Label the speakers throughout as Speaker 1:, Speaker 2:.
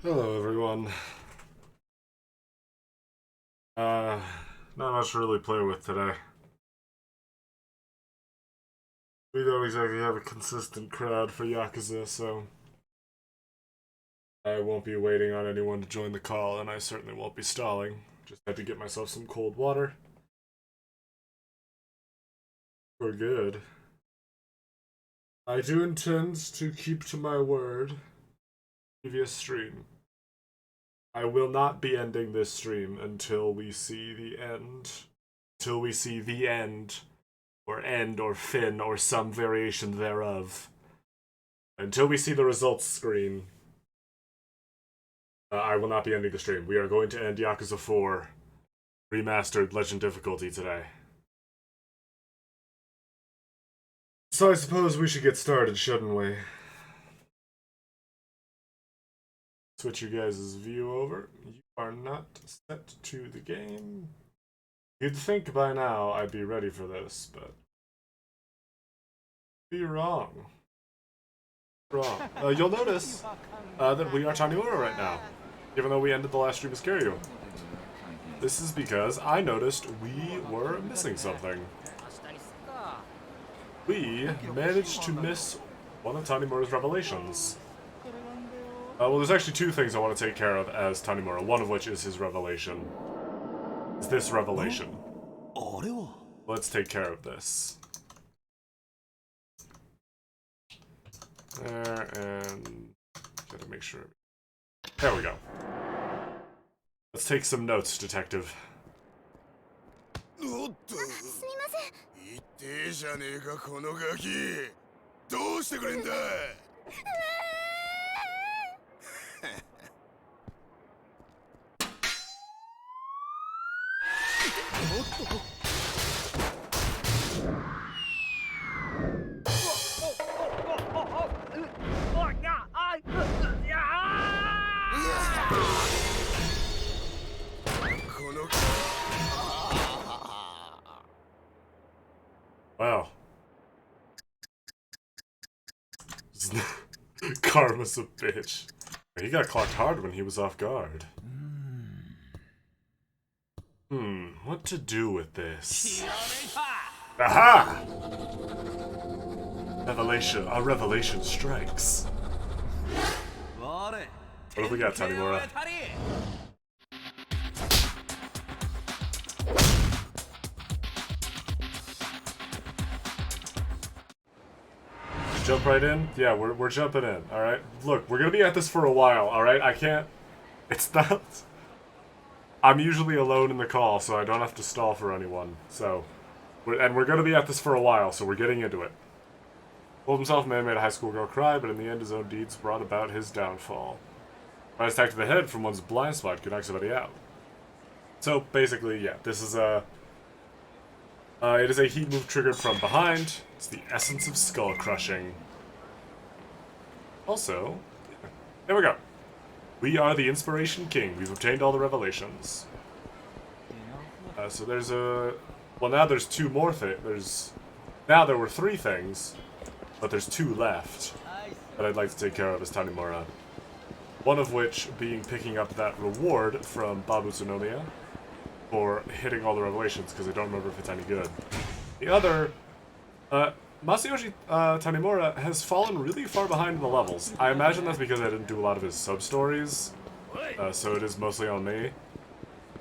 Speaker 1: Hello, everyone. Uh, Not much to really play with today. We don't exactly have a consistent crowd for Yakuza, so I won't be waiting on anyone to join the call, and I certainly won't be stalling. Just had to get myself some cold water. We're good. I do intend to keep to my word. Previous stream. I will not be ending this stream until we see the end. Till we see the end. Or end, or fin, or some variation thereof. Until we see the results screen, I will not be ending the stream. We are going to end Yakuza 4 Remastered Legend Difficulty today. So I suppose we should get started, shouldn't we? Switch you guys' view over. You are not set to the game. You'd think by now I'd be ready for this, but be wrong. You'll notice that we are Tanimura right now, even though we ended the last stream as Kiryu. This is because I noticed we were missing something. We managed to miss one of Tanimura's revelations. Well, there's actually two things I want to take care of as Tanimura, one of which is his revelation. It's this revelation. Let's take care of this. There, and gotta make sure. There we go. Let's take some notes, detective. 痛えじゃねえかこのガキどうしてくれんだWow. Karma's a bitch. He got clocked hard when he was off guard. What to do with this? Aha! Revelation. Our revelation strikes. What have we got, Tanimura? Jump right in? Yeah, we're jumping in, alright? Look, we're gonna be at this for a while, alright? I can't... It's not... I'm usually alone in the call, so I don't have to stall for anyone, so... we're gonna be at this for a while, so we're getting into it. Told himself man made a high school girl cry, but in the end his own deeds brought about his downfall. By his attack to the head from one's blind spot could knock somebody out. So, basically, yeah, this is a... it is a heat move triggered from behind. It's the essence of skull crushing. Also, there we go. We are the Inspiration King. We've obtained all the revelations. So there's a... Well, now there's two more things. Now there were three things, but there's two left that I'd like to take care of as Tanimura. One of which being picking up that reward from Babu Tsunomiya for hitting all the revelations, because I don't remember if it's any good. The other, Masayoshi Tanimura has fallen really far behind in the levels. I imagine that's because I didn't do a lot of his sub-stories, so it is mostly on me.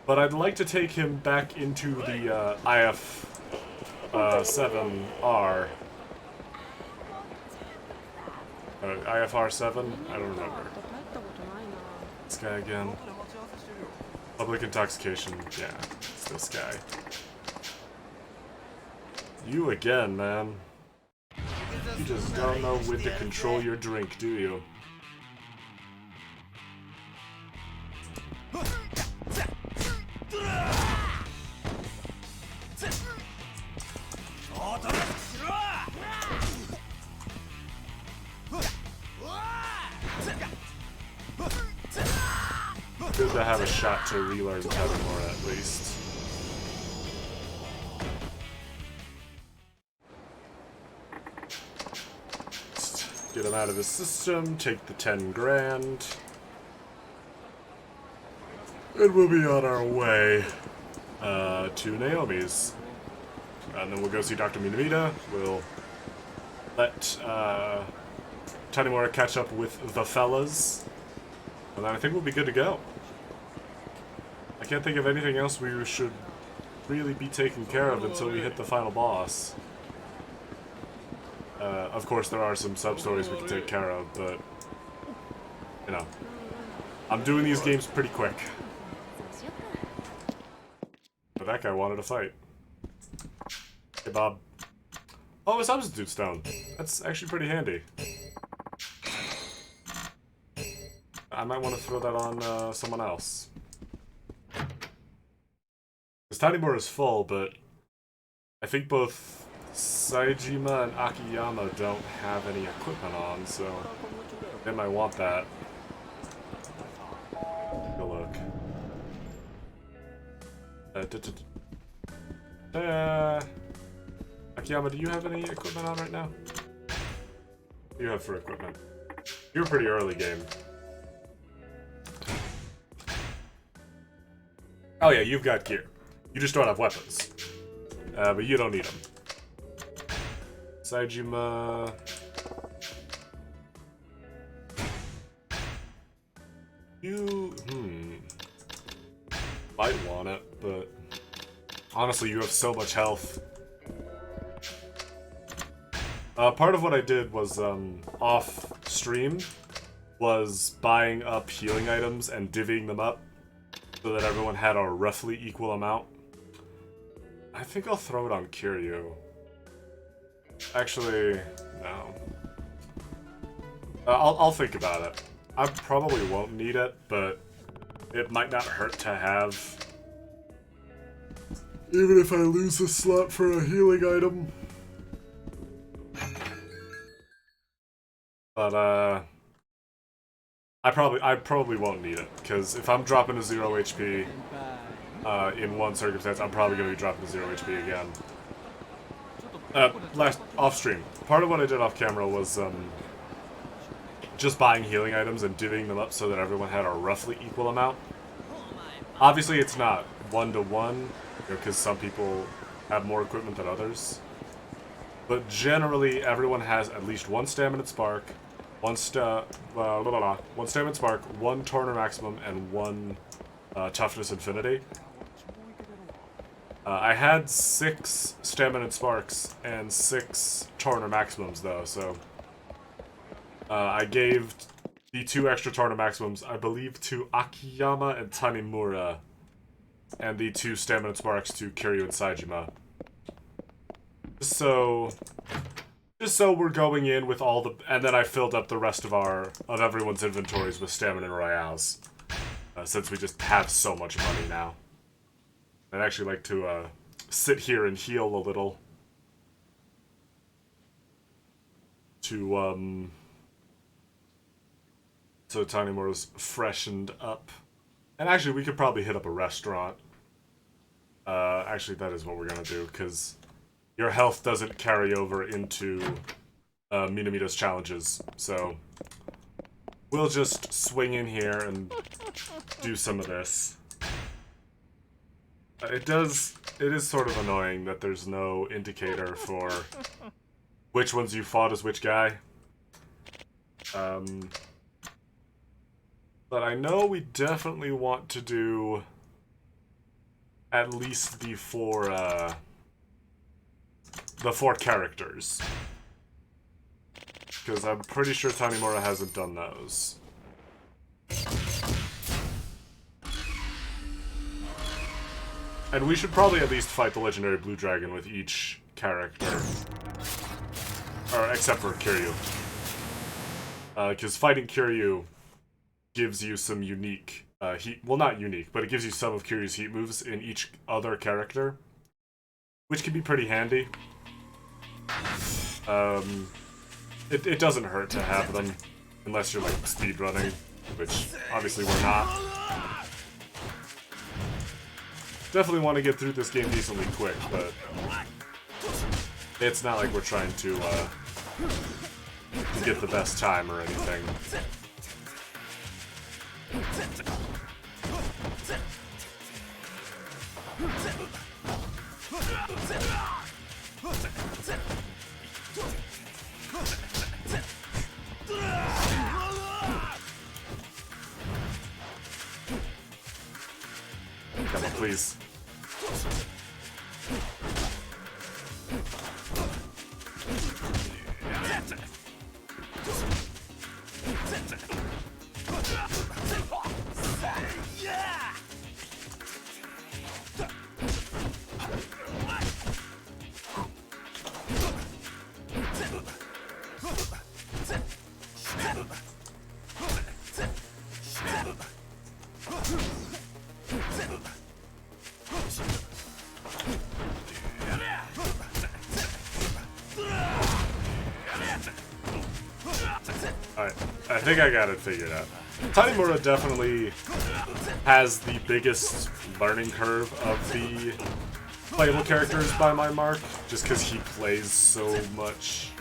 Speaker 1: But I'd like to take him back into the IF7R. IFR 7? I don't remember. This guy again. Public intoxication. Yeah, it's this guy. You again, man. You just don't know when to control your drink, do you? Good to have a shot to relearn Tanimura at least. Get him out of his system, take the 10 grand. And we'll be on our way to Naomi's. And then we'll go see Dr. Minamita. We'll let Tanimura catch up with the fellas. And then I think we'll be good to go. I can't think of anything else we should really be taken care of until we hit the final boss. Of course, there are some sub-stories we can take care of, but, you know, I'm doing these games pretty quick. But that guy wanted to fight. Hey, Bob. Oh, a substitute stone. That's actually pretty handy. I might want to throw that on someone else. Because Tanimura is full, but I think both Saejima and Akiyama don't have any equipment on, so they might want that. Take a look. Akiyama, do you have any equipment on right now? What do you have for equipment? You're pretty early game. Oh yeah, you've got gear. You just don't have weapons. But you don't need them. Saejima... You... might want it, but... honestly, you have so much health. Part of what I did was, off stream, was buying up healing items and divvying them up so that everyone had a roughly equal amount. I think I'll throw it on Kiryu. Actually, no. I'll think about it. I probably won't need it, but it might not hurt to have. Even if I lose a slot for a healing item. But, I probably won't need it, because if I'm dropping to 0 HP, in one circumstance, I'm probably going to be dropping to 0 HP again. Last off-stream, part of what I did off-camera was, just buying healing items and divvying them up so that everyone had a roughly equal amount. Obviously, it's not one-to-one, because some people have more equipment than others. But generally, everyone has at least one Stamina Spark, one Stamina Spark, one Turner Maximum, and one Toughness Infinity. I had 6 Stamina Sparks and 6 Turner Maximums, though, so... I gave the 2 extra Turner Maximums, I believe, to Akiyama and Tanimura, and the 2 Stamina Sparks to Kiryu and Saejima. Just so we're going in with all the... and then I filled up the rest of everyone's inventories with Stamina Royales. Since we just have so much money now. I'd actually like to sit here and heal a little. So Tanimura's freshened up. And actually, we could probably hit up a restaurant. Actually, that is what we're gonna do, because your health doesn't carry over into Minamita's challenges. So we'll just swing in here and do some of this. It is sort of annoying that there's no indicator for which ones you fought as which guy. But I know we definitely want to do at least the 4 characters. Because I'm pretty sure Tanimura hasn't done those. And we should probably at least fight the legendary Blue Dragon with each character. Or, except for Kiryu. Because fighting Kiryu gives you some unique heat... well, not unique, but it gives you some of Kiryu's heat moves in each other character. Which can be pretty handy. It doesn't hurt to have them. Unless you're, like, speedrunning. Which, obviously, we're not. Definitely want to get through this game decently quick, but it's not like we're trying to get the best time or anything. Come on, please. Alright, I think I got it figured out. Tanimura definitely has the biggest learning curve of the playable characters by my mark, just because he plays so much.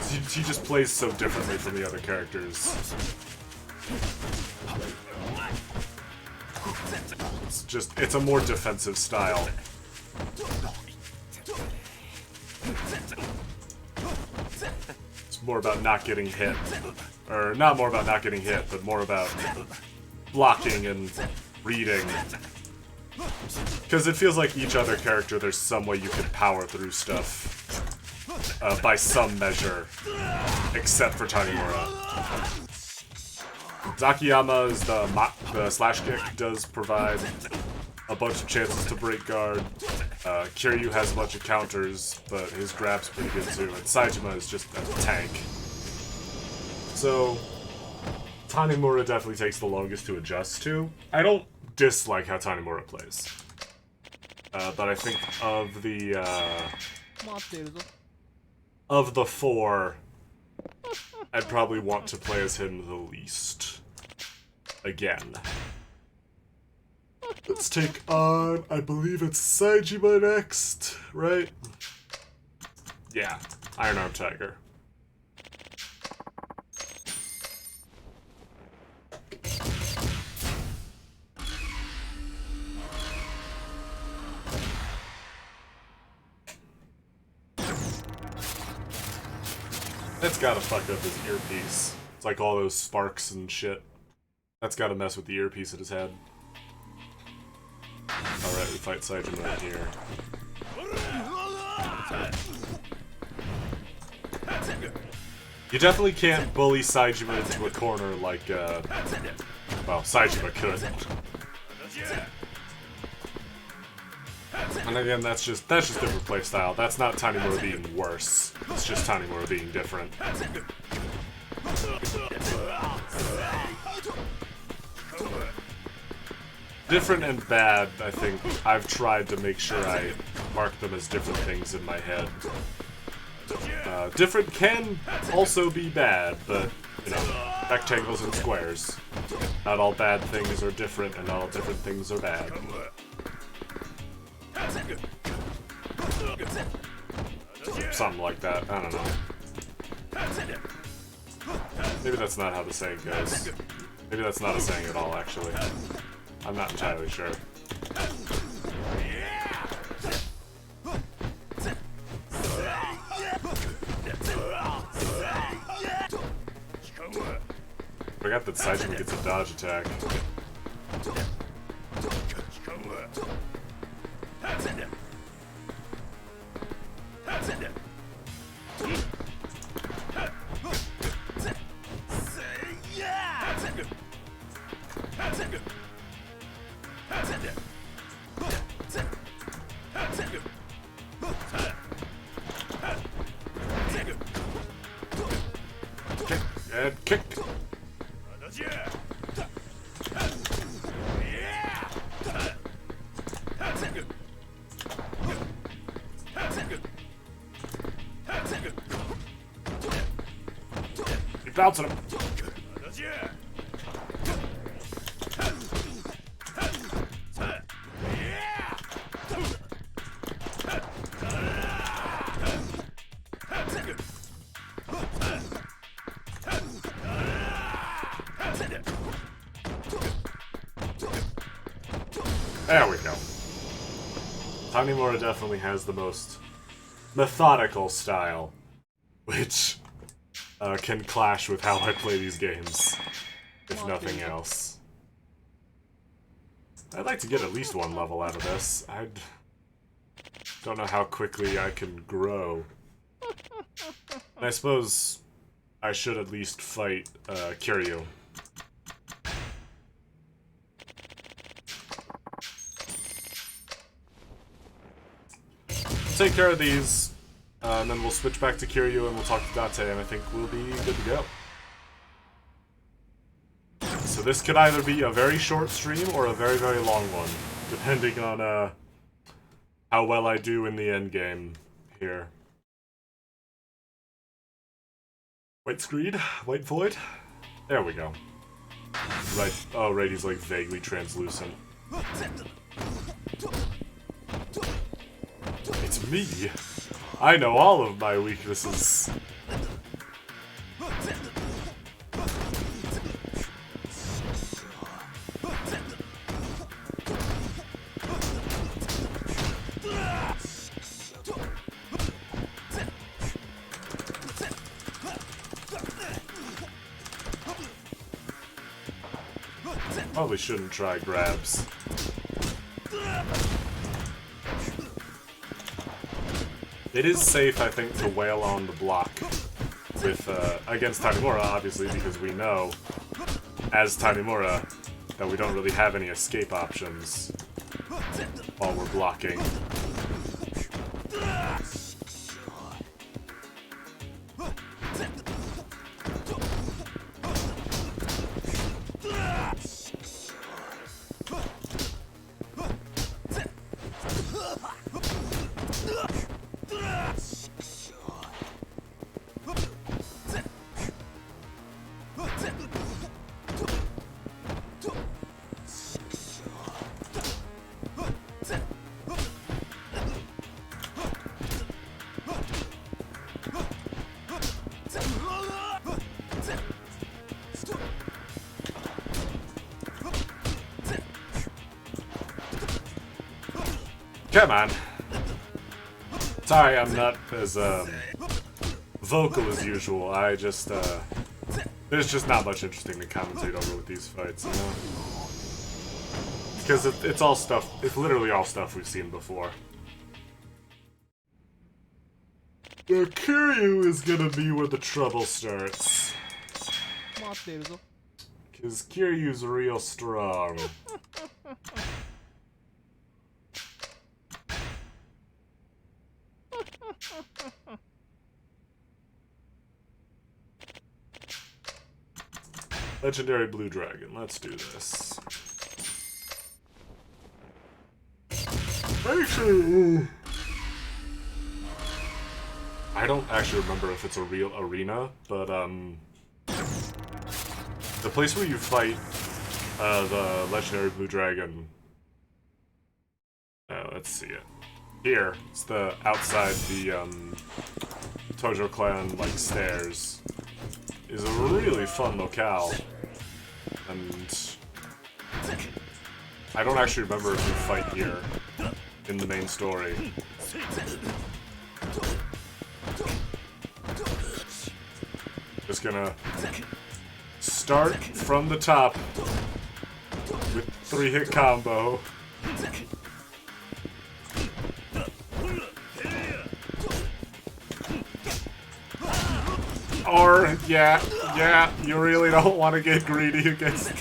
Speaker 1: He just plays so differently from the other characters. It's a more defensive style. It's more about not getting hit. Or not more about not getting hit, but more about blocking and reading. Because it feels like each other character, there's some way you can power through stuff. By some measure. Except for Tanimura. Zakiyama is the slash kick does provide a bunch of chances to break guard. Kiryu has a bunch of counters, but his grab's pretty good too. And Saejima is just a tank. So, Tanimura definitely takes the longest to adjust to. I don't dislike how Tanimura plays. But I think of the four, I'd probably want to play as him the least. Again. Let's take on, I believe it's Saejima next, right? Yeah, Iron Arm Tiger. That's gotta fuck up his earpiece. It's like all those sparks and shit. That's gotta mess with the earpiece in his head. Alright, we fight Saejima right here. You definitely can't bully Saejima into a corner like, well, Saejima could. And again, that's just different playstyle. That's not Tanimura being worse. It's just Tanimura being different. Different and bad, I think. I've tried to make sure I mark them as different things in my head. Different can also be bad, but, you know, rectangles and squares. Not all bad things are different, and not all different things are bad. Something like that, I don't know. Maybe that's not how the saying goes. Maybe that's not a saying at all, actually. I'm not entirely sure. Forgot that Saejima gets a dodge attack. And kick. Keep bouncing him. There we go. Tanimura definitely has the most methodical style, which can clash with how I play these games, if nothing else. I'd like to get at least one level out of this. I don't know how quickly I can grow. And I suppose I should at least fight Kiryu. Take care of these, and then we'll switch back to Kiryu and we'll talk to Date, and I think we'll be good to go. So this could either be a very short stream or a very, very long one, depending on how well I do in the end game here. White screen? White void? There we go. Right. Oh, right, he's like vaguely translucent. It's me! I know all of my weaknesses. Probably shouldn't try grabs. It is safe, I think, to wail on the block with against Tanimura, obviously, because we know, as Tanimura, that we don't really have any escape options while we're blocking. Come on. Sorry, I'm not as vocal as usual. I just there's just not much interesting to commentate over with these fights, you know? Because it's all stuff, it's literally all stuff we've seen before. The Kiryu is gonna be where the trouble starts. Because Kiryu's real strong. Legendary Blue Dragon, let's do this. Actually, I don't actually remember if it's a real arena, but the place where you fight the Legendary Blue Dragon, let's see it. Here, it's the outside the Tojo Clan like stairs. Is a really fun locale, and I don't actually remember if you fight here in the main story. Just gonna start from the top with 3-hit combo. Or, yeah, you really don't want to get greedy against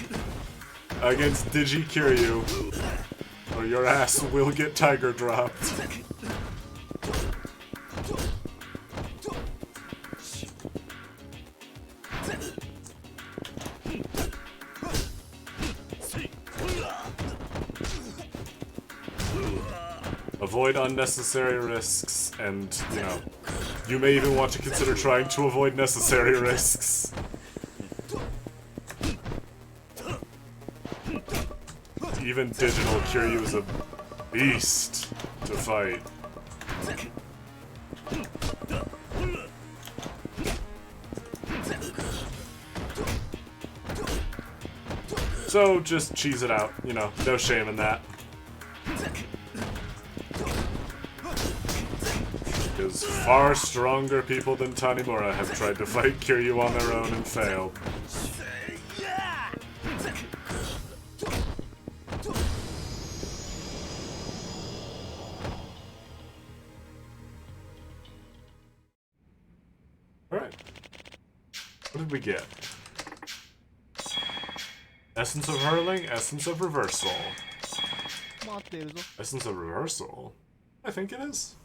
Speaker 1: Digi Kiryu, or your ass will get tiger dropped. Avoid unnecessary risks, and, you know, you may even want to consider trying to avoid necessary risks. Even digital Kiryu is a beast to fight. So just cheese it out, you know, no shame in that. Because far stronger people than Tanimura have tried to fight Kiryu on their own and failed. What did we get? Essence of hurling, essence of reversal. Essence of reversal? I think it is.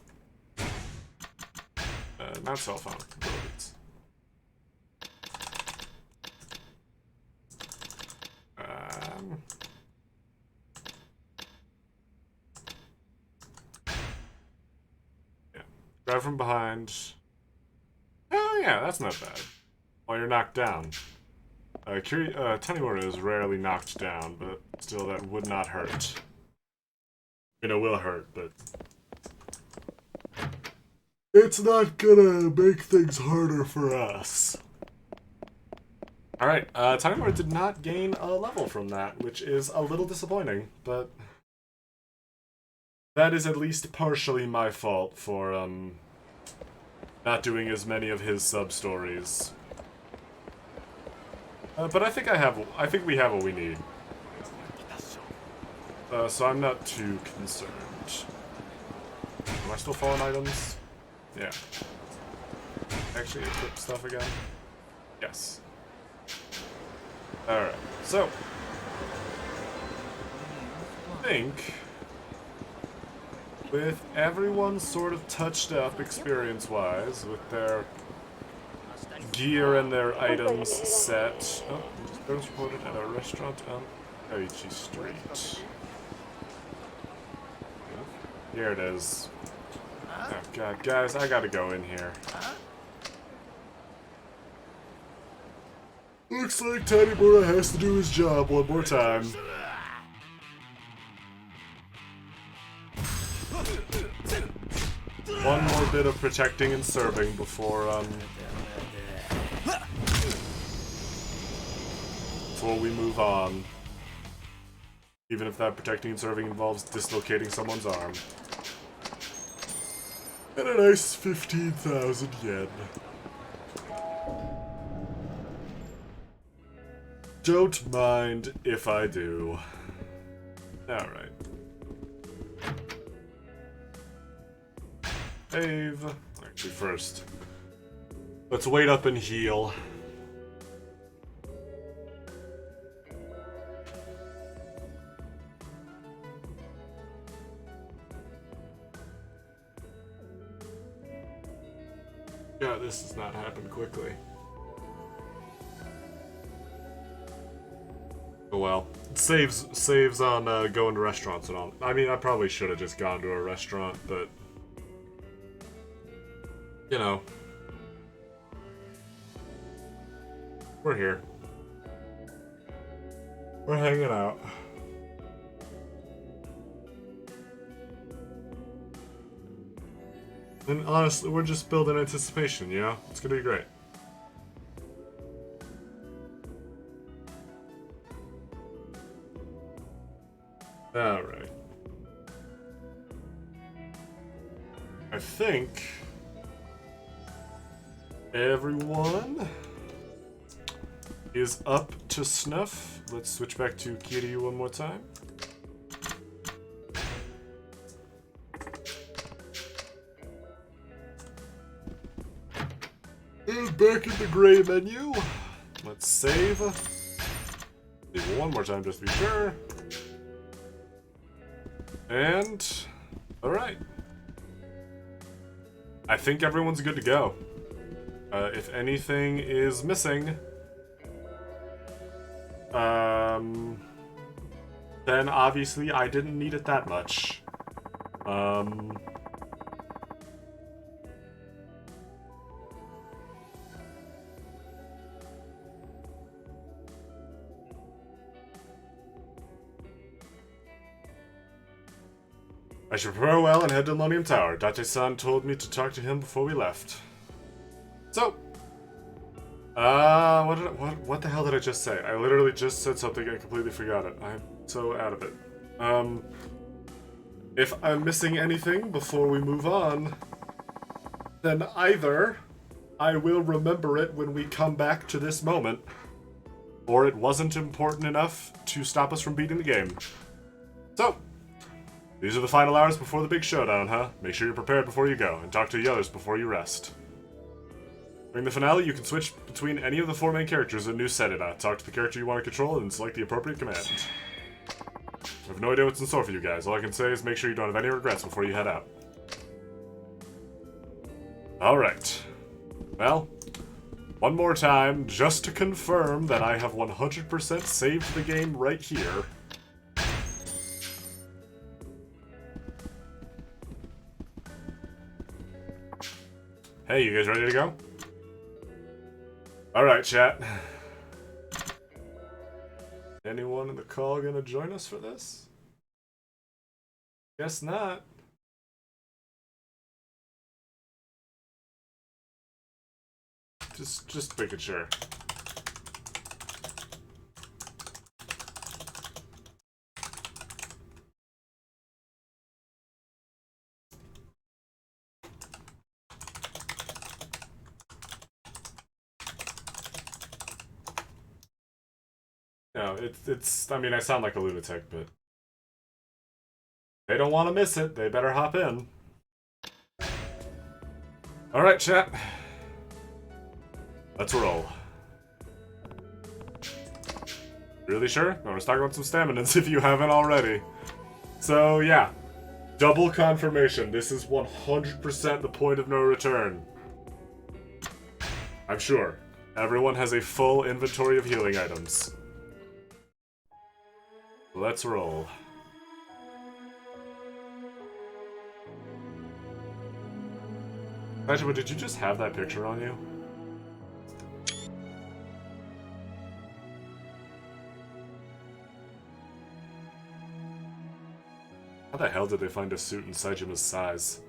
Speaker 1: Not cell phone. Abilities. Yeah. Grab from behind. Oh yeah, that's not bad. While you're knocked down. Tanimura is rarely knocked down, but still that would not hurt. You know, will hurt, but it's not gonna make things harder for us. Alright, Tanimura did not gain a level from that, which is a little disappointing, but that is at least partially my fault for, not doing as many of his sub-stories. But I think we have what we need. So I'm not too concerned. Am I still falling items? Yeah. Actually equip stuff again? Yes. Alright, so I think with everyone sort of touched up experience-wise, with their gear and their items set. Oh, those reported at a restaurant on Aichi Street. Here it is. Oh god, guys, I gotta go in here. Looks like Tanimura has to do his job one more time. One more bit of protecting and serving before we move on. Even if that protecting and serving involves dislocating someone's arm. And a nice 15,000 yen. Don't mind if I do. Alright. Save. Actually, first, let's wait up and heal. Yeah, this does not happen quickly. Oh well. It saves on going to restaurants and all. I mean, I probably should have just gone to a restaurant, but you know, we're here. We're hanging out. And honestly, we're just building anticipation, you know? It's gonna be great. Alright. I think everyone is up to snuff. Let's switch back to Kiryu one more time. And back in the gray menu. Let's save. Save one more time just to be sure. And alright. I think everyone's good to go. If anything is missing, then obviously I didn't need it that much. I should prepare well and head to Lonium Tower. Date-san told me to talk to him before we left. So, what the hell did I just say? I literally just said something and completely forgot it. I'm so out of it. If I'm missing anything before we move on, then either I will remember it when we come back to this moment, or it wasn't important enough to stop us from beating the game. So, these are the final hours before the big showdown, huh? Make sure you're prepared before you go, and talk to the others before you rest. During the finale, you can switch between any of the 4 main characters in a new Serida. Talk to the character you want to control and select the appropriate command. I have no idea what's in store for you guys. All I can say is make sure you don't have any regrets before you head out. Alright. Well, one more time, just to confirm that I have 100% saved the game right here. Hey, you guys ready to go? Alright, chat. Anyone in the call gonna join us for this? Guess not. Just making sure. No, it's, I mean, I sound like a lunatic, but they don't want to miss it. They better hop in. Alright, chat. Let's roll. Really sure? I want to talk about some staminans if you haven't already. So, yeah. Double confirmation. This is 100% the point of no return. I'm sure. Everyone has a full inventory of healing items. Let's roll. Actually, did you just have that picture on you? How the hell did they find a suit in Saijima's size?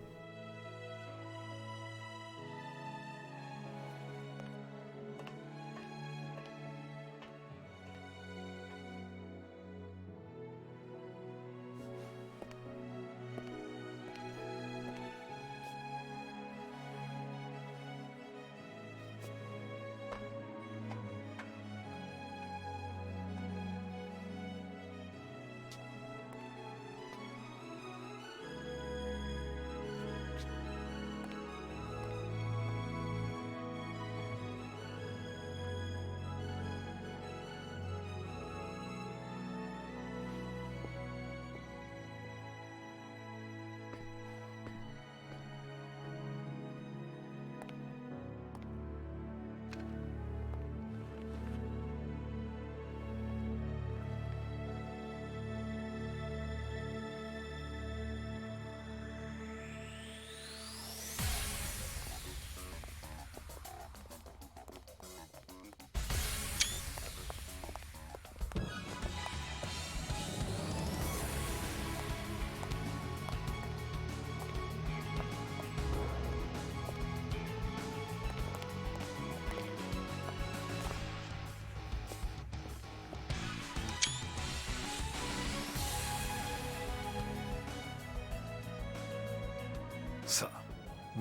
Speaker 2: さあ、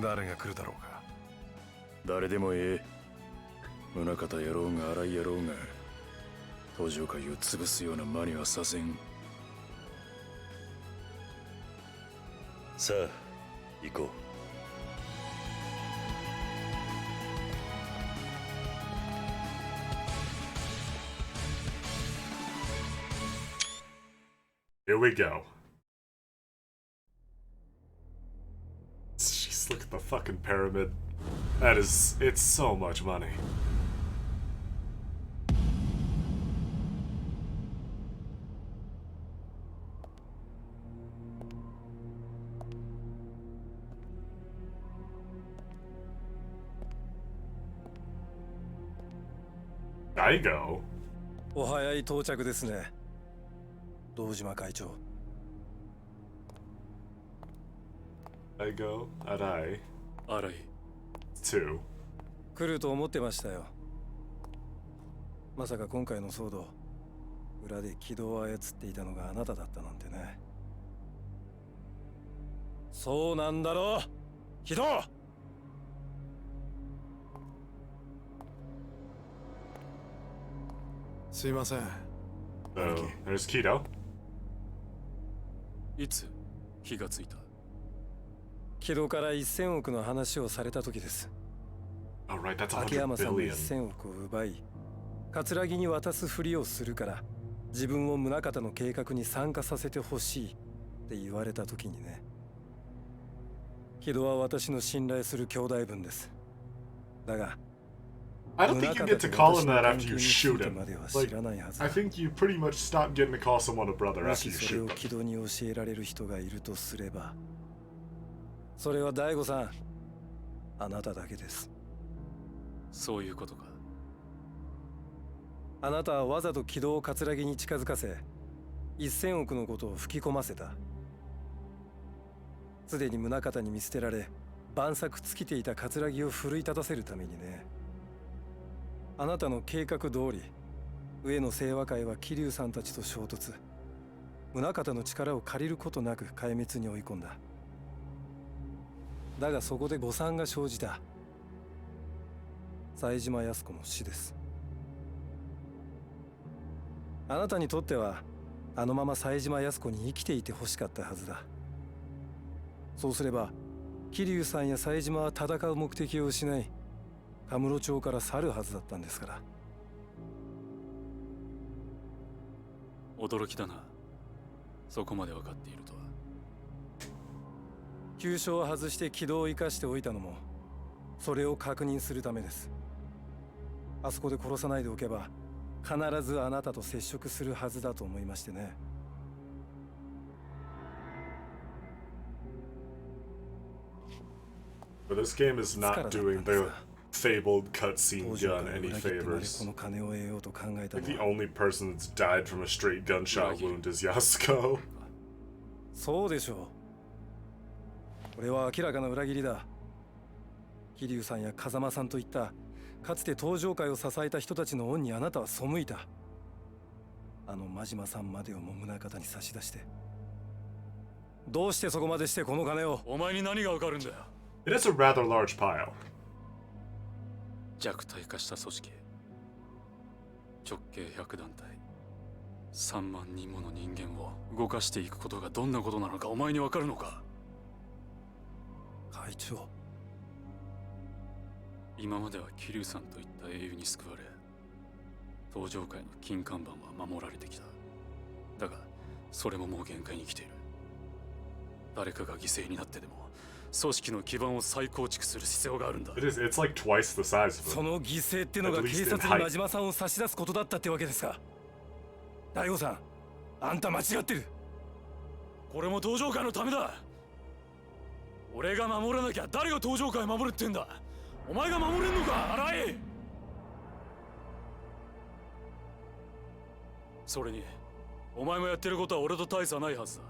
Speaker 2: 誰が来るだろうか。誰でもええ。宗方やろうが荒井やろうが、東条会を潰すような間にはさせん。さあ、行こ
Speaker 1: う。Here we go. Jeez, look at the fucking pyramid. That is, it's so much money. I go.
Speaker 3: お早い到着ですね。堂島会長。
Speaker 1: I go. And I.
Speaker 2: 荒井。
Speaker 1: Two.
Speaker 3: 来ると思ってましたよ。まさか今回の騒動、裏で軌道を操っていたのがあなただったなんてね。そうなんだろう、軌道。
Speaker 4: すいません。
Speaker 1: So, there's Keto.
Speaker 2: いつ火がついた？
Speaker 3: 軌道から1000億の話をされた時です。
Speaker 1: Oh, right, that's
Speaker 3: 秋
Speaker 1: 100
Speaker 3: 山さんの
Speaker 1: billion.
Speaker 3: 1000億を奪い桂木に渡すふりをするから自分を宗像の計画に参加させてほしいって言われた時にね。木戸は私の信頼する兄弟分です。だが
Speaker 1: I don't think you get to call him that after you shoot him.
Speaker 3: までは
Speaker 1: Like,
Speaker 3: 知らないはず
Speaker 1: I
Speaker 3: だ。
Speaker 1: think you pretty much stop getting to call someone a brother
Speaker 3: も
Speaker 1: after
Speaker 3: し
Speaker 1: you
Speaker 3: それ
Speaker 1: shoot
Speaker 3: を
Speaker 1: them.
Speaker 3: 木戸に教えられる人がいるとすれば、それは大悟さん、あなただけです。
Speaker 4: そういうことか。
Speaker 3: あなたはわざと軌道を桂木に近づかせ、1000億のことを吹き込ませた。すでに宗像に見捨てられ、万策尽きていた桂木を奮い立たせるためにね。あなたの計画通り、上野清和会は桐生さんたちと衝突。宗像の力を借りることなく壊滅に追い込んだ。だがそこで誤算が生じた。冴島靖子の死です。あなたにとってはあのまま冴島靖子に生きていてほしかったはずだ。そうすれば桐生さんや冴島は戦う目的を失い神室町から去るはずだったんですから。
Speaker 4: 驚きだな。そこまで分かっているとは。
Speaker 3: 急所を外して軌道を生かしておいたのもそれを確認するためです。あそこで殺さないでおけば必ずあなたと接触するはずだと思いましてね。
Speaker 1: But this game is not doing the fabled cutscene
Speaker 3: 東条
Speaker 1: gun
Speaker 3: 会を
Speaker 1: any
Speaker 3: 裏切ってまで
Speaker 1: favors.
Speaker 3: この金を得ようと考えた
Speaker 1: Like
Speaker 3: の
Speaker 1: the
Speaker 3: は
Speaker 1: only person that's died from a straight gunshot wound is Yasuko.
Speaker 3: そうでしょう。これは明らかな裏切りだ。桐生さんや風間さんといったかつて東条会を支えた人たちの恩にあなたは背いた。あの真島さんまでをも宗像に差し出して、どうしてそこまでしてこの金を。
Speaker 4: お前に何が分かるんだよ。
Speaker 1: It is a rather large pile.
Speaker 4: 弱体化した組織、直径100団体、3万人もの人間を動かしていくことがどんなことなのかお前に分かるのか。
Speaker 3: 会長、
Speaker 4: 今までは桐生さんといった英雄に救われ、東条会の金看板は守られてきた。だがそれももう限界に来ている。誰かが犠牲になってでも組織の基盤を再構築する必要があるんだ。
Speaker 1: It's like twice the size of
Speaker 3: そ
Speaker 1: him.
Speaker 3: の犠牲ってのが
Speaker 1: At
Speaker 3: 警
Speaker 1: least in
Speaker 3: 察に真島さんを差し出すことだったってわけですか。大悟さん、あんた間違ってる。
Speaker 4: これも東条会のためだ。俺が守らなきゃ誰が東条会を守るってんだ。お前が守れんのか、荒井。それにお前もやってることは俺と大差ないはずだ。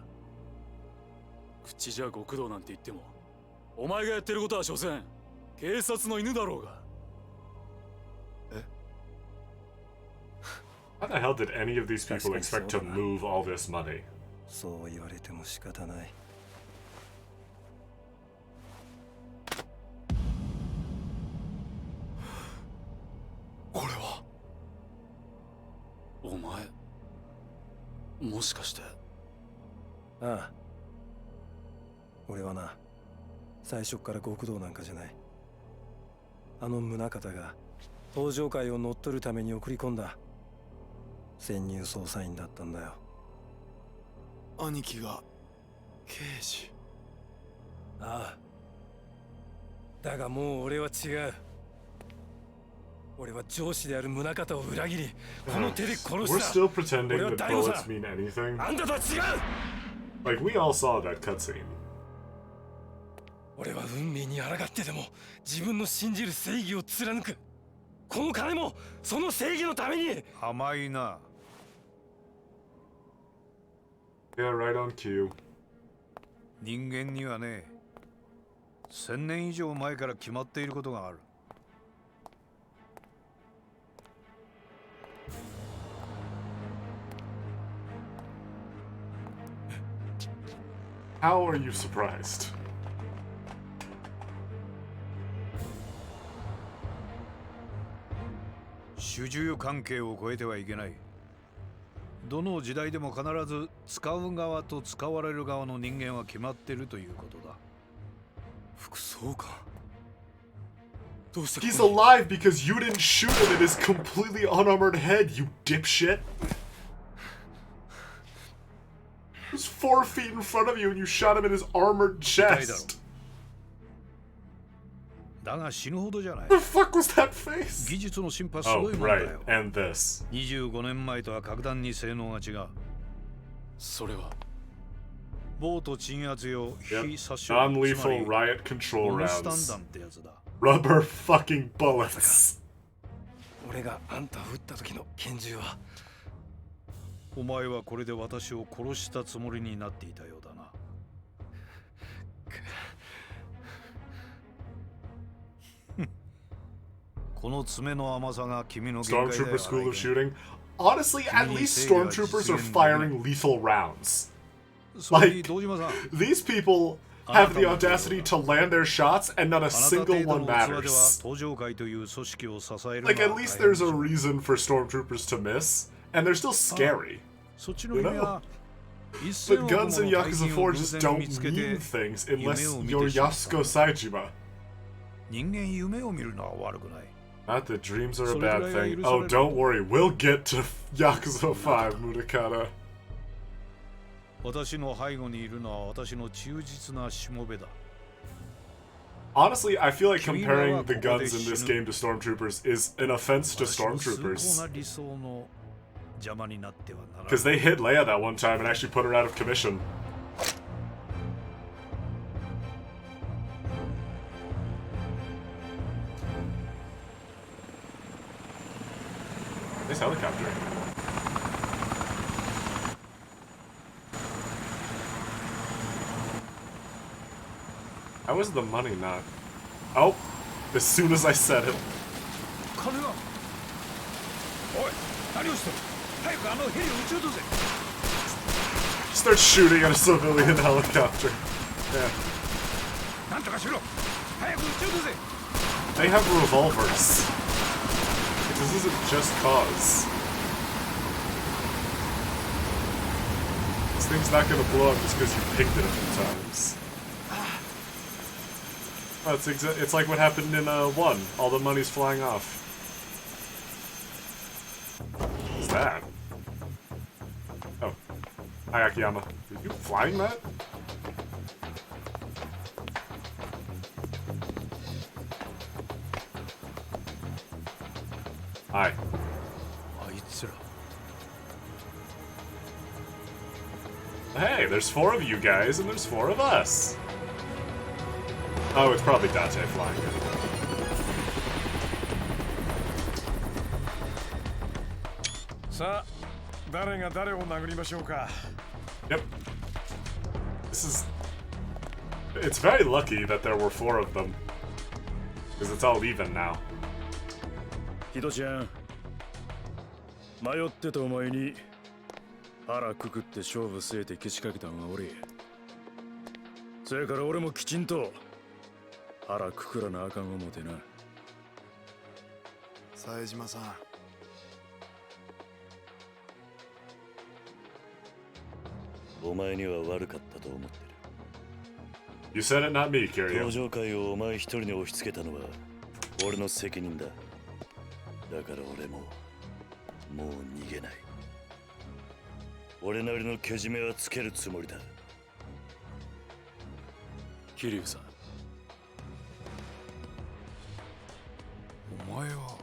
Speaker 4: 口じゃ極道なんて言ってもお前がやってることは所詮警察の犬だろうが。
Speaker 1: How the hell did any of these people expect to move all this money?
Speaker 3: そう言われても仕方ない。
Speaker 4: これはお前もしかして。
Speaker 3: ああ、俺はな、最初から極道なんかじゃない。あの宗像が東条会を乗っ取るために送り込んだ潜入捜査員だったんだよ。
Speaker 5: 兄貴が刑事。
Speaker 3: ああ、だがもう俺は違う。俺は上司である宗像を裏切り、この手で殺
Speaker 1: We're
Speaker 3: した。
Speaker 1: still pretending
Speaker 3: We're
Speaker 1: that
Speaker 3: not
Speaker 1: bullets
Speaker 3: Yakuza.
Speaker 1: mean anything.
Speaker 3: あんたとは違う。
Speaker 1: Like, we all saw that cutscene.
Speaker 3: 俺は運命に抗ってでも自分の信じる正義を貫く。この金もその正義のために。
Speaker 2: 甘いな。
Speaker 1: Yeah, right on cue.
Speaker 2: 人間にはね、1000年以上前から決まっていることがある。
Speaker 1: How are you surprised?
Speaker 2: 主従関係を超えてはいけない。どの時代でも必ず使う側と使われる側の人間は決まっているということだ。
Speaker 3: 副総監。
Speaker 1: He's alive because you didn't shoot him in his completely unarmored head, you dipshit. He was 4 feet in front of you and you shot him in his armored chest.
Speaker 6: だが死ぬほどじゃない。
Speaker 1: The fuck was that face?
Speaker 6: 技術の進歩はす
Speaker 1: Oh,
Speaker 6: ごいもんだ
Speaker 1: right.
Speaker 6: よ。
Speaker 1: And this.
Speaker 6: 25年前とは格段に性能が違う。
Speaker 4: それは
Speaker 6: ボート鎮圧用
Speaker 1: Yep.
Speaker 6: 非殺傷
Speaker 1: Non-lethal riot control
Speaker 6: モンスタン
Speaker 1: rounds.
Speaker 6: 弾ってやつだ。
Speaker 1: Rubber fucking bullets.
Speaker 3: 俺があんたを撃った時の拳銃は
Speaker 6: お前はこれで私を殺したつもりになっていたようだな。この爪の甘さが君の限界だよ。
Speaker 1: Stormtrooper school of shooting. Honestly, at least stormtroopers are firing lethal rounds.
Speaker 6: それに堂島さん、
Speaker 1: These people have the audacity to land their shots and not a
Speaker 6: あなた
Speaker 1: single
Speaker 6: 程度
Speaker 1: one
Speaker 6: の器では
Speaker 1: matters.
Speaker 6: 登場会という組織を支えるのは
Speaker 1: Like, at
Speaker 6: 大
Speaker 1: least
Speaker 6: 変
Speaker 1: there's
Speaker 6: でし
Speaker 1: a
Speaker 6: ょう。
Speaker 1: reason for stormtroopers to miss, and they're still scary.
Speaker 6: そっちの夢は
Speaker 1: But guns in Yakuza 4 just don't mean things unless you're Yasuko Saejima.
Speaker 6: 人間夢を見るのは悪くない。
Speaker 1: Not that dreams are a bad thing. Oh, don't worry, we'll get to Yakuza 5, Murakata.
Speaker 6: 私の背後にいるのは私の忠実なしもべだ。
Speaker 1: Honestly, I feel like comparing the guns in this game to stormtroopers is an offense to
Speaker 6: 私の崇高
Speaker 1: stormtroopers.
Speaker 6: な理想の邪魔になってはならない。
Speaker 1: Because they hit Leia that one time and actually put her out of commission. Nice helicopter. How was the money not? Oh, as soon as I said it.
Speaker 6: 金が。おい、何をしてる。早くあのヘリを撃ち落とせ。
Speaker 1: Start shooting at a civilian helicopter. Yeah.
Speaker 6: なんとかしろ。早く撃ち落とせ。
Speaker 1: They have revolvers. This isn't just cause. This thing's not gonna blow up just because you picked it a few times. Oh, it's like what happened in 1. All the money's flying off. What's that? Oh. Hi, Akiyama. Are you flying that? Hi.
Speaker 6: あいつら。
Speaker 1: Hey, there's 4 of you guys, and there's 4 of us. Oh, it's probably Dante flying it.
Speaker 7: さあ、誰が誰を殴りましょうか。
Speaker 1: Yep. This is... It's very lucky that there were 4 of them. Because it's all even now.
Speaker 2: ヒドちゃん、迷ってたお前に腹くくって勝負据えてけしかけたのが俺。そやから俺もきちんと腹くくらなあかん思てな。
Speaker 5: 冴島さん、
Speaker 8: お前には悪かったと思ってる。
Speaker 1: You said it, not me,
Speaker 8: 登
Speaker 1: Kiryu.
Speaker 8: 場会をお前一人に押し付けたのは俺の責任だ。だから俺ももう逃げない。俺なりのけじめはつけるつもりだ。
Speaker 4: 桐生さん、
Speaker 6: お前は。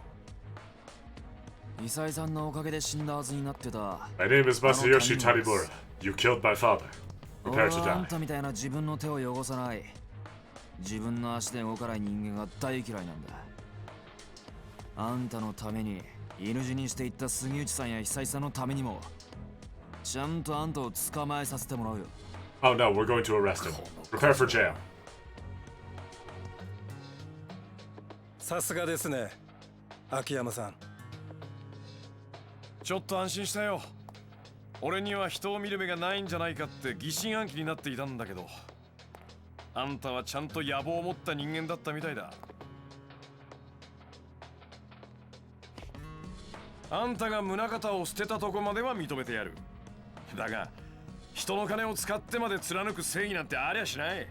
Speaker 9: イサイさんのおかげで死んだはずになってた。
Speaker 1: My name is Masayoshi Tanimura. You killed my father.
Speaker 9: 俺
Speaker 1: Prepare to
Speaker 9: はあん
Speaker 1: die.
Speaker 9: たみたいな自分の手を汚さない。自分の足で動かない人間が大嫌いなんだ。あんたのために犬死にしていった杉内さんや久井さんのためにもちゃんとあんたを捕まえさせてもらうよ。
Speaker 1: Oh no, we're going to arrest him. Prepare for jail.
Speaker 3: さすがですね秋山さん。
Speaker 7: ちょっと安心したよ。俺には人を見る目がないんじゃないかって疑心暗鬼になっていたんだけど、あんたはちゃんと野望を持った人間だったみたいだ。あんたが宗像を捨てたとこまでは認めてやる。だが人の金を使ってまで貫く正義なんてありゃしない。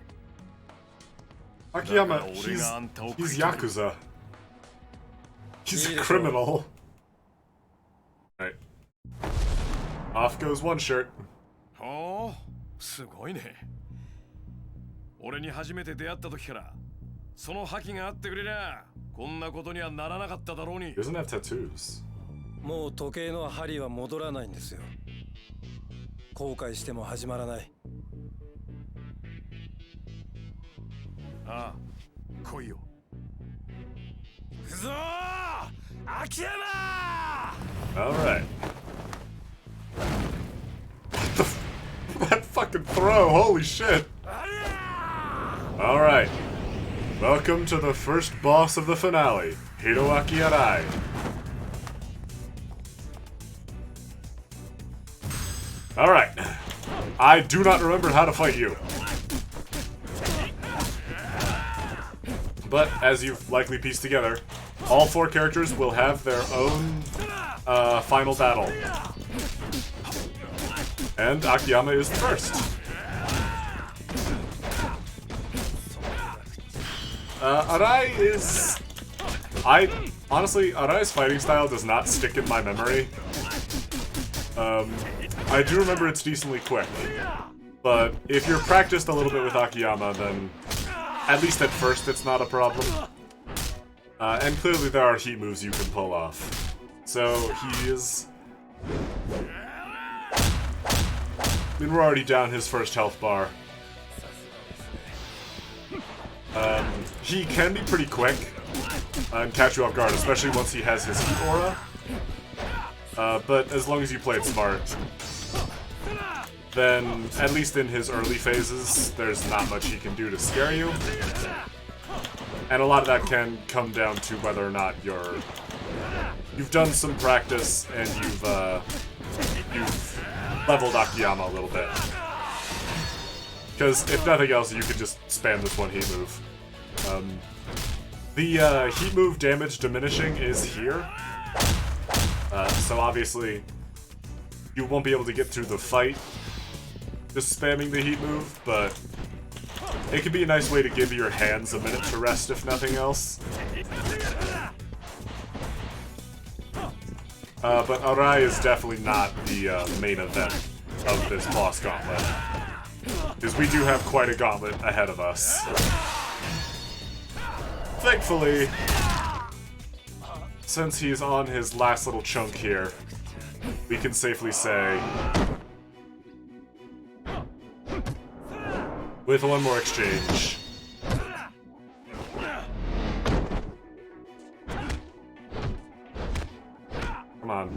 Speaker 1: Akiyama,
Speaker 7: だから俺があんたを
Speaker 1: he's Yakuza. He's a criminal. Right. Off goes one shirt.
Speaker 7: ほう、すごいね。俺に初めて出会った時からその覇気があってくれりゃこんなことにはならなかっただろうに。
Speaker 1: He doesn't have tattoos.
Speaker 3: もう時計の針は戻らないんですよ。後悔しても始まらない。
Speaker 7: ああ、来いよ。
Speaker 3: 行くぞー、秋山。
Speaker 1: Alright. That fucking throw, holy shit. Alright. Welcome to the first boss of the finale, Hiroaki Arai. Alright. I do not remember how to fight you. But, as you've likely pieced together, all four characters will have their own final battle. And Akiyama is the first. Arai is... honestly, Arai's fighting style does not stick in my memory. I do remember it's decently quick. But if you're practiced a little bit with Akiyama, then at least at first it's not a problem. And clearly there are heat moves you can pull off. So he is... I mean, we're already down his first health bar. He can be pretty quick and catch you off guard, especially once he has his heat aura. But as long as you play it smart, then at least in his early phases, there's not much he can do to scare you. And a lot of that can come down to whether or not you've done some practice and you've leveled Akiyama a little bit. Because if nothing else, you could just spam this one heat move. The heat move damage diminishing is here. So obviously, you won't be able to get through the fight just spamming the heat move, but it could be a nice way to give your hands a minute to rest, if nothing else. But Arai is definitely not the main event of this boss gauntlet, because we do have quite a gauntlet ahead of us. Thankfully, since he's on his last little chunk here, we can safely say, with one more exchange, come on,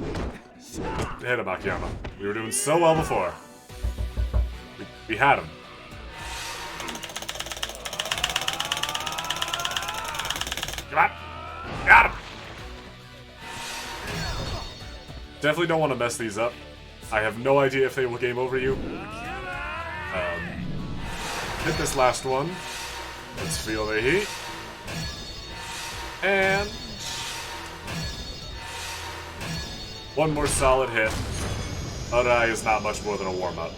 Speaker 1: hit him, Akiyama. We were doing so well before. We had him. Come on, got him. Definitely don't want to mess these up. I have no idea if they will game over you. Hit this last one. Let's feel the heat. And one more solid hit. Arai is not much more than a warm-up.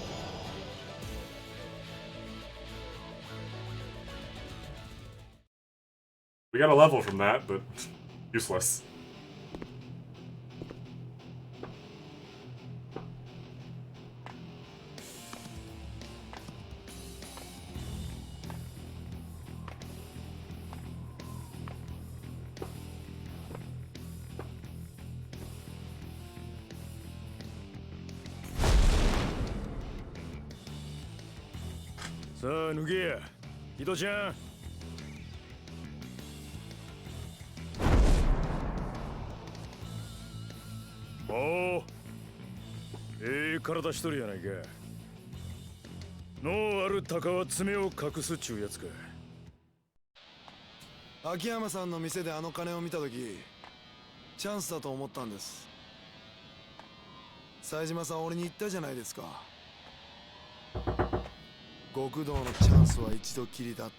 Speaker 1: We got a level from that, but useless.
Speaker 2: さあ脱げや、ヒドちゃん。おお、体しとるやないか。脳ある鷹は爪を隠すっちゅうやつか。
Speaker 5: 秋山さんの店であの金を見た時チャンスだと思ったんです。冴島さん俺に言ったじゃないですか。極道のチャンスは一度きりだって。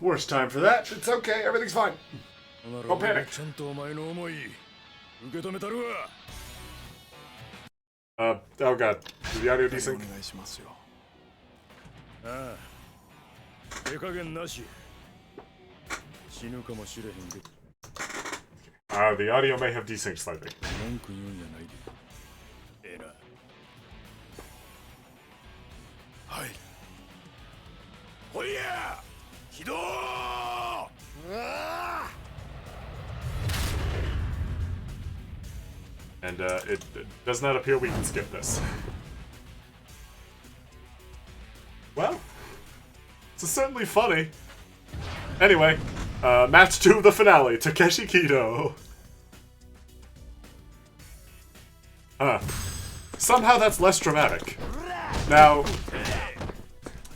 Speaker 1: Worst time for that. It's okay. Everything's fine. Don't panic.
Speaker 2: ちゃんとお前の思い受け止めたるわ。
Speaker 1: Oh god. Is the audio
Speaker 5: お
Speaker 1: desync?
Speaker 5: 願いしますよ。
Speaker 2: ああ、手加減なし。死ぬかもしれへんけど、
Speaker 1: The audio may have desynced slightly.
Speaker 2: 文句言うんやないで。ええな。
Speaker 5: はい。
Speaker 2: ほいや、起動。
Speaker 1: And it does not appear we can skip this. Well, it's certainly funny. Anyway, match 2 of the finale, Takeshi Kido. Somehow that's less dramatic. Now,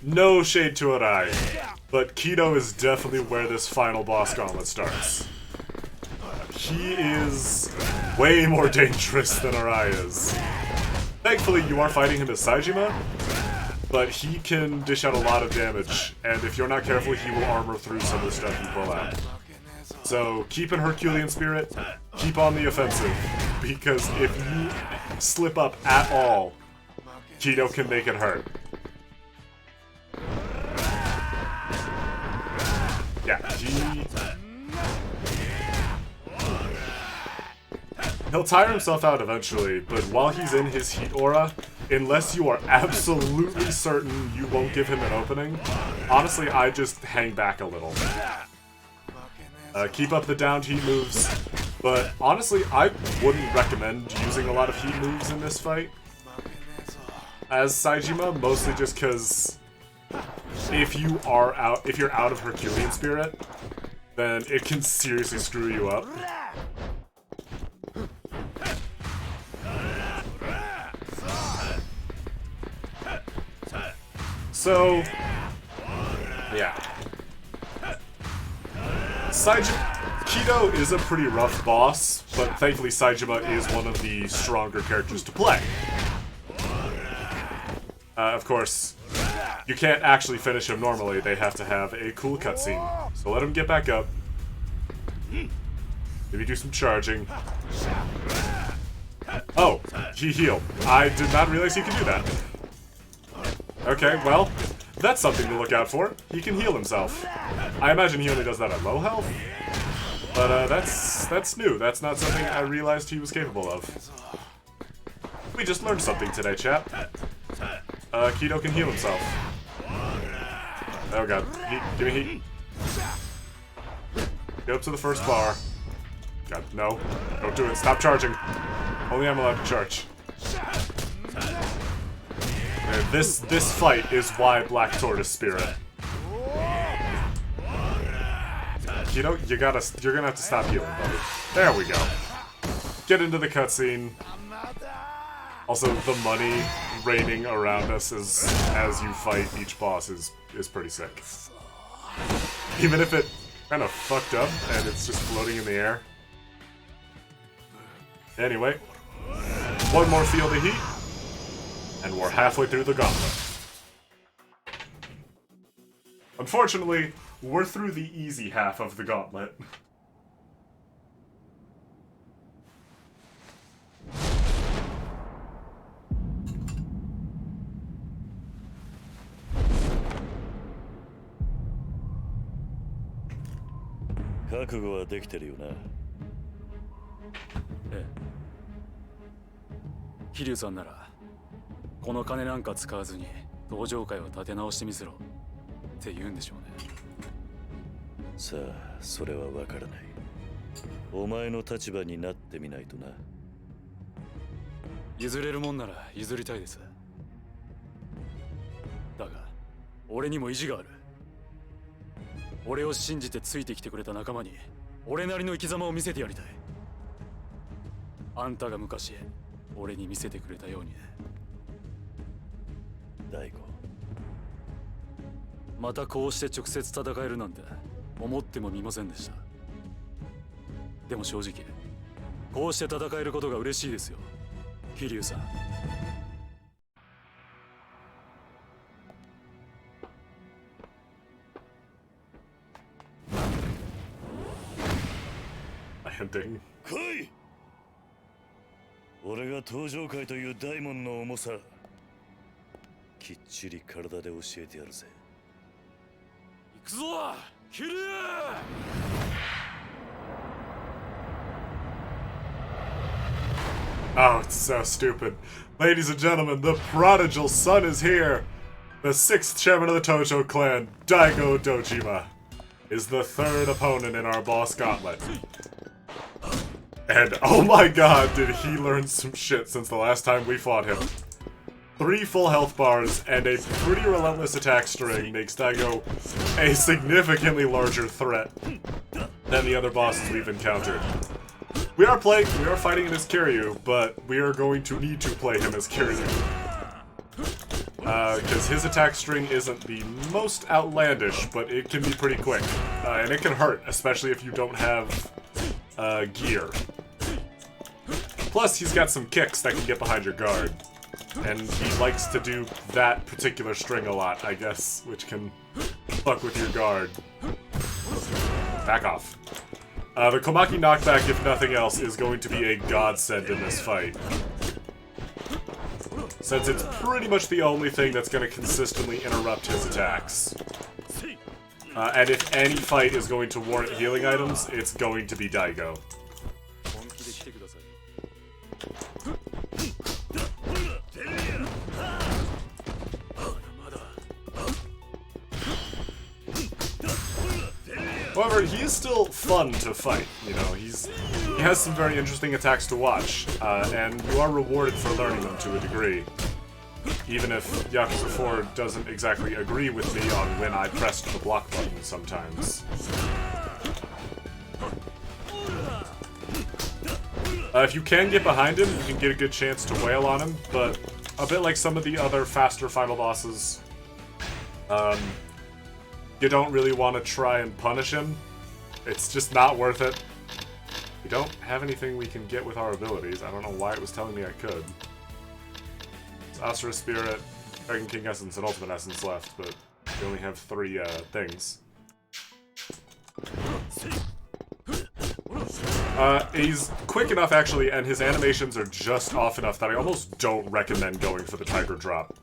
Speaker 1: no shade to Arai, but Kido is definitely where this final boss gauntlet starts. He is way more dangerous than Arai is. Thankfully, you are fighting him as Saejima, but he can dish out a lot of damage, and if you're not careful, he will armor through some of the stuff you pull out. So keep in Herculean spirit, keep on the offensive, because if you slip up at all, Kido can make it hurt. Yeah, he'll tire himself out eventually, but while he's in his heat aura, unless you are absolutely certain you won't give him an opening, honestly, I just hang back a little. Keep up the downed heat moves, but honestly, I wouldn't recommend using a lot of heat moves in this fight as Saejima, mostly just because if you're out of Herculean spirit, then it can seriously screw you up. So, yeah. Kido is a pretty rough boss, but thankfully Saejima is one of the stronger characters to play. Of course, you can't actually finish him normally, they have to have a cool cutscene. So let him get back up. Maybe do some charging. Oh, he healed. I did not realize he could do that. Okay, well, that's something to look out for. He can heal himself. I imagine he only does that at low health. But that's new. That's not something I realized he was capable of. We just learned something today, chat. Kido can heal himself. Oh god. Heat. Give me heat. Get up to the first bar. God, no. Don't do it. Stop charging. Only I'm allowed to charge. And this fight is why Black Tortoise Spirit. Kido, you're gonna have to stop healing, buddy. There we go. Get into the cutscene. Also, the money raining around us as you fight each boss is pretty sick. Even if it kind of fucked up and it's just floating in the air. Anyway, one more field of heat, and we're halfway through the gauntlet. Unfortunately, we're through the easy half of the gauntlet.
Speaker 4: Eh. 桐生さんならこの金なんか使わずに登場会を立て直してみせろって言うんでしょうね。
Speaker 8: さあ、それはわからない。お前の立場になってみないとな。
Speaker 4: 譲れるもんなら譲りたいです。だが俺にも意地がある。俺を信じてついてきてくれた仲間に俺なりの生き様を見せてやりたい。あんたが昔俺に見せてくれたようにね。
Speaker 8: 大悟、
Speaker 4: またこうして直接戦えるなんて思ってもみませんでした。でも正直こうして戦えることが嬉しいですよ、桐生さん。
Speaker 1: Ending.
Speaker 8: 来い。俺が登場界という大門の重さきっちり体で教えてやるぜ。
Speaker 7: 行くぞキリュウ。
Speaker 1: Oh, it's so stupid. Ladies and gentlemen, the prodigal son is here! The 6th chairman of the Tojo clan, Daigo Dojima, is the 3rd opponent in our boss gauntlet. And oh my god, did he learn some shit since the last time we fought him. 3 full health bars and a pretty relentless attack string makes Daigo a significantly larger threat than the other bosses we've encountered. We are fighting him as Kiryu, but we are going to need to play him as Kiryu. Because his attack string isn't the most outlandish, but it can be pretty quick. And it can hurt, especially if you don't have gear. Plus, he's got some kicks that can get behind your guard. And he likes to do that particular string a lot, I guess, which can fuck with your guard. Back off. The Komaki knockback, if nothing else, is going to be a godsend in this fight. Since it's pretty much the only thing that's going to consistently interrupt his attacks. And if any fight is going to warrant healing items, it's going to be Daigo. However, he is still fun to fight, you know, he has some very interesting attacks to watch, and you are rewarded for learning them to a degree. Even if Yakuza 4 doesn't exactly agree with me on when I pressed the block button sometimes. If you can get behind him, you can get a good chance to wail on him, but a bit like some of the other faster final bosses, you don't really want to try and punish him. It's just not worth it. We don't have anything we can get with our abilities. I don't know why it was telling me I could. It's Asura Spirit, Dragon King Essence, and Ultimate Essence left, but we only have 3 things. He's quick enough, actually, and his animations are just off enough that I almost don't recommend going for the Tiger Drop.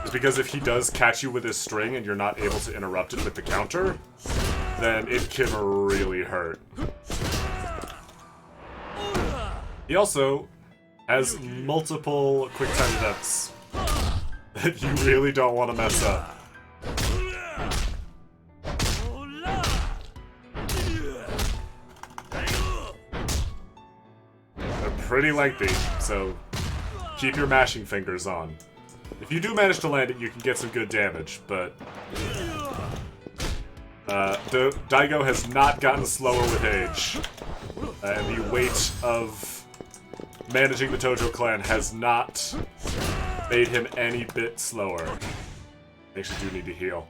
Speaker 1: It's because if he does catch you with his string and you're not able to interrupt it with the counter, then it can really hurt. He also has multiple quick time events that you really don't want to mess up. They're pretty lengthy, so keep your mashing fingers on. If you do manage to land it, you can get some good damage, but Daigo has not gotten slower with age, and the weight of managing the Tojo clan has not made him any bit slower. I actually do need to heal.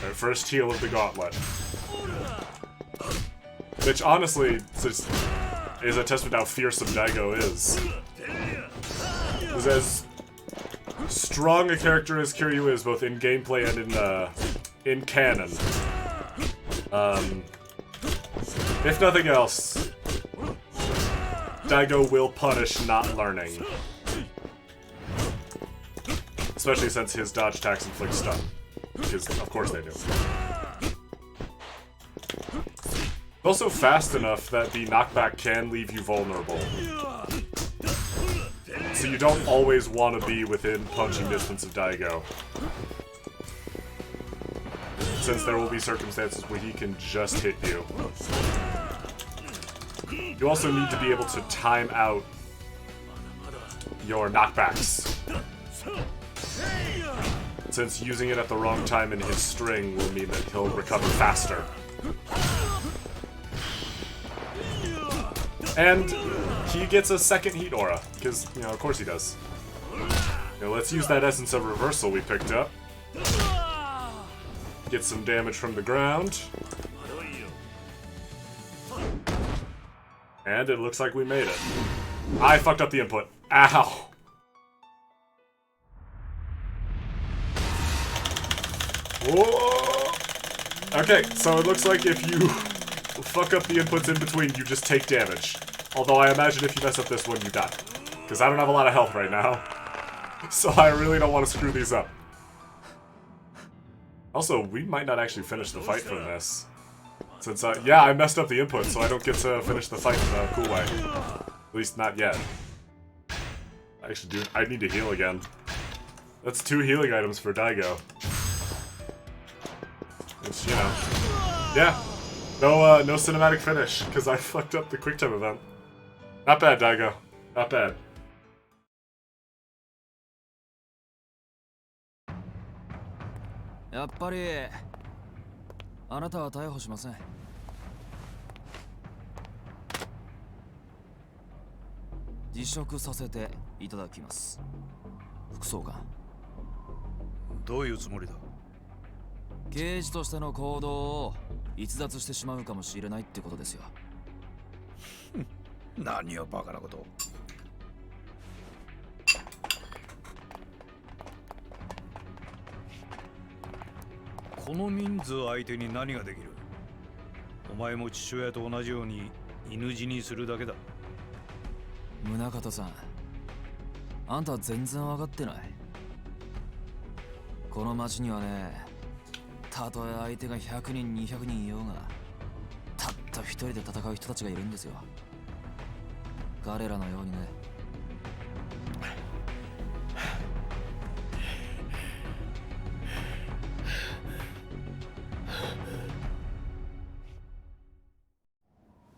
Speaker 1: Alright, first heal of the gauntlet. Which, honestly, is a testament to how fearsome Daigo is. Because as strong a character as Kiryu is, both in gameplay and in canon, if nothing else, Daigo will punish not learning. Especially since his dodge attacks inflict stun. Because, of course they do. Also fast enough that the knockback can leave you vulnerable. So you don't always want to be within punching distance of Daigo. Since there will be circumstances where he can just hit you. You also need to be able to time out your knockbacks. Since using it at the wrong time in his string will mean that he'll recover faster. And he gets a second heat aura, because, you know, of course he does. Now let's use that Essence of Reversal we picked up. Get some damage from the ground. And it looks like we made it. I fucked up the input. Ow! Whoa! Okay, so it looks like if you fuck up the inputs in between, you just take damage. Although I imagine if you mess up this one, you die. because I don't have a lot of health right now. So I really don't want to screw these up. Also, we might not actually finish the fight from this. Since, yeah, I messed up the input, so I don't get to finish the fight in a cool way. At least not yet. Actually, dude, I need to heal again. That's 2 healing items for Daigo. Which, you know. Yeah. No cinematic finish, because I fucked up the quick time event. Not bad, Daigo. Not bad.
Speaker 9: やっぱりあなたは逮捕しません。辞職させていただきます。副総監。
Speaker 2: どういうつもりだ？
Speaker 9: 刑事としての行動を逸脱してしまうかもしれないってことですよ。
Speaker 2: 何をバカなこと。この人数相手に何ができる？お前も父親と同じように犬死にするだけだ。
Speaker 9: 宗像さん、あんた全然分かってない。この町にはね、たとえ相手が100人200人いようが、たった一人で戦う人たちがいるんですよ。彼らのようにね。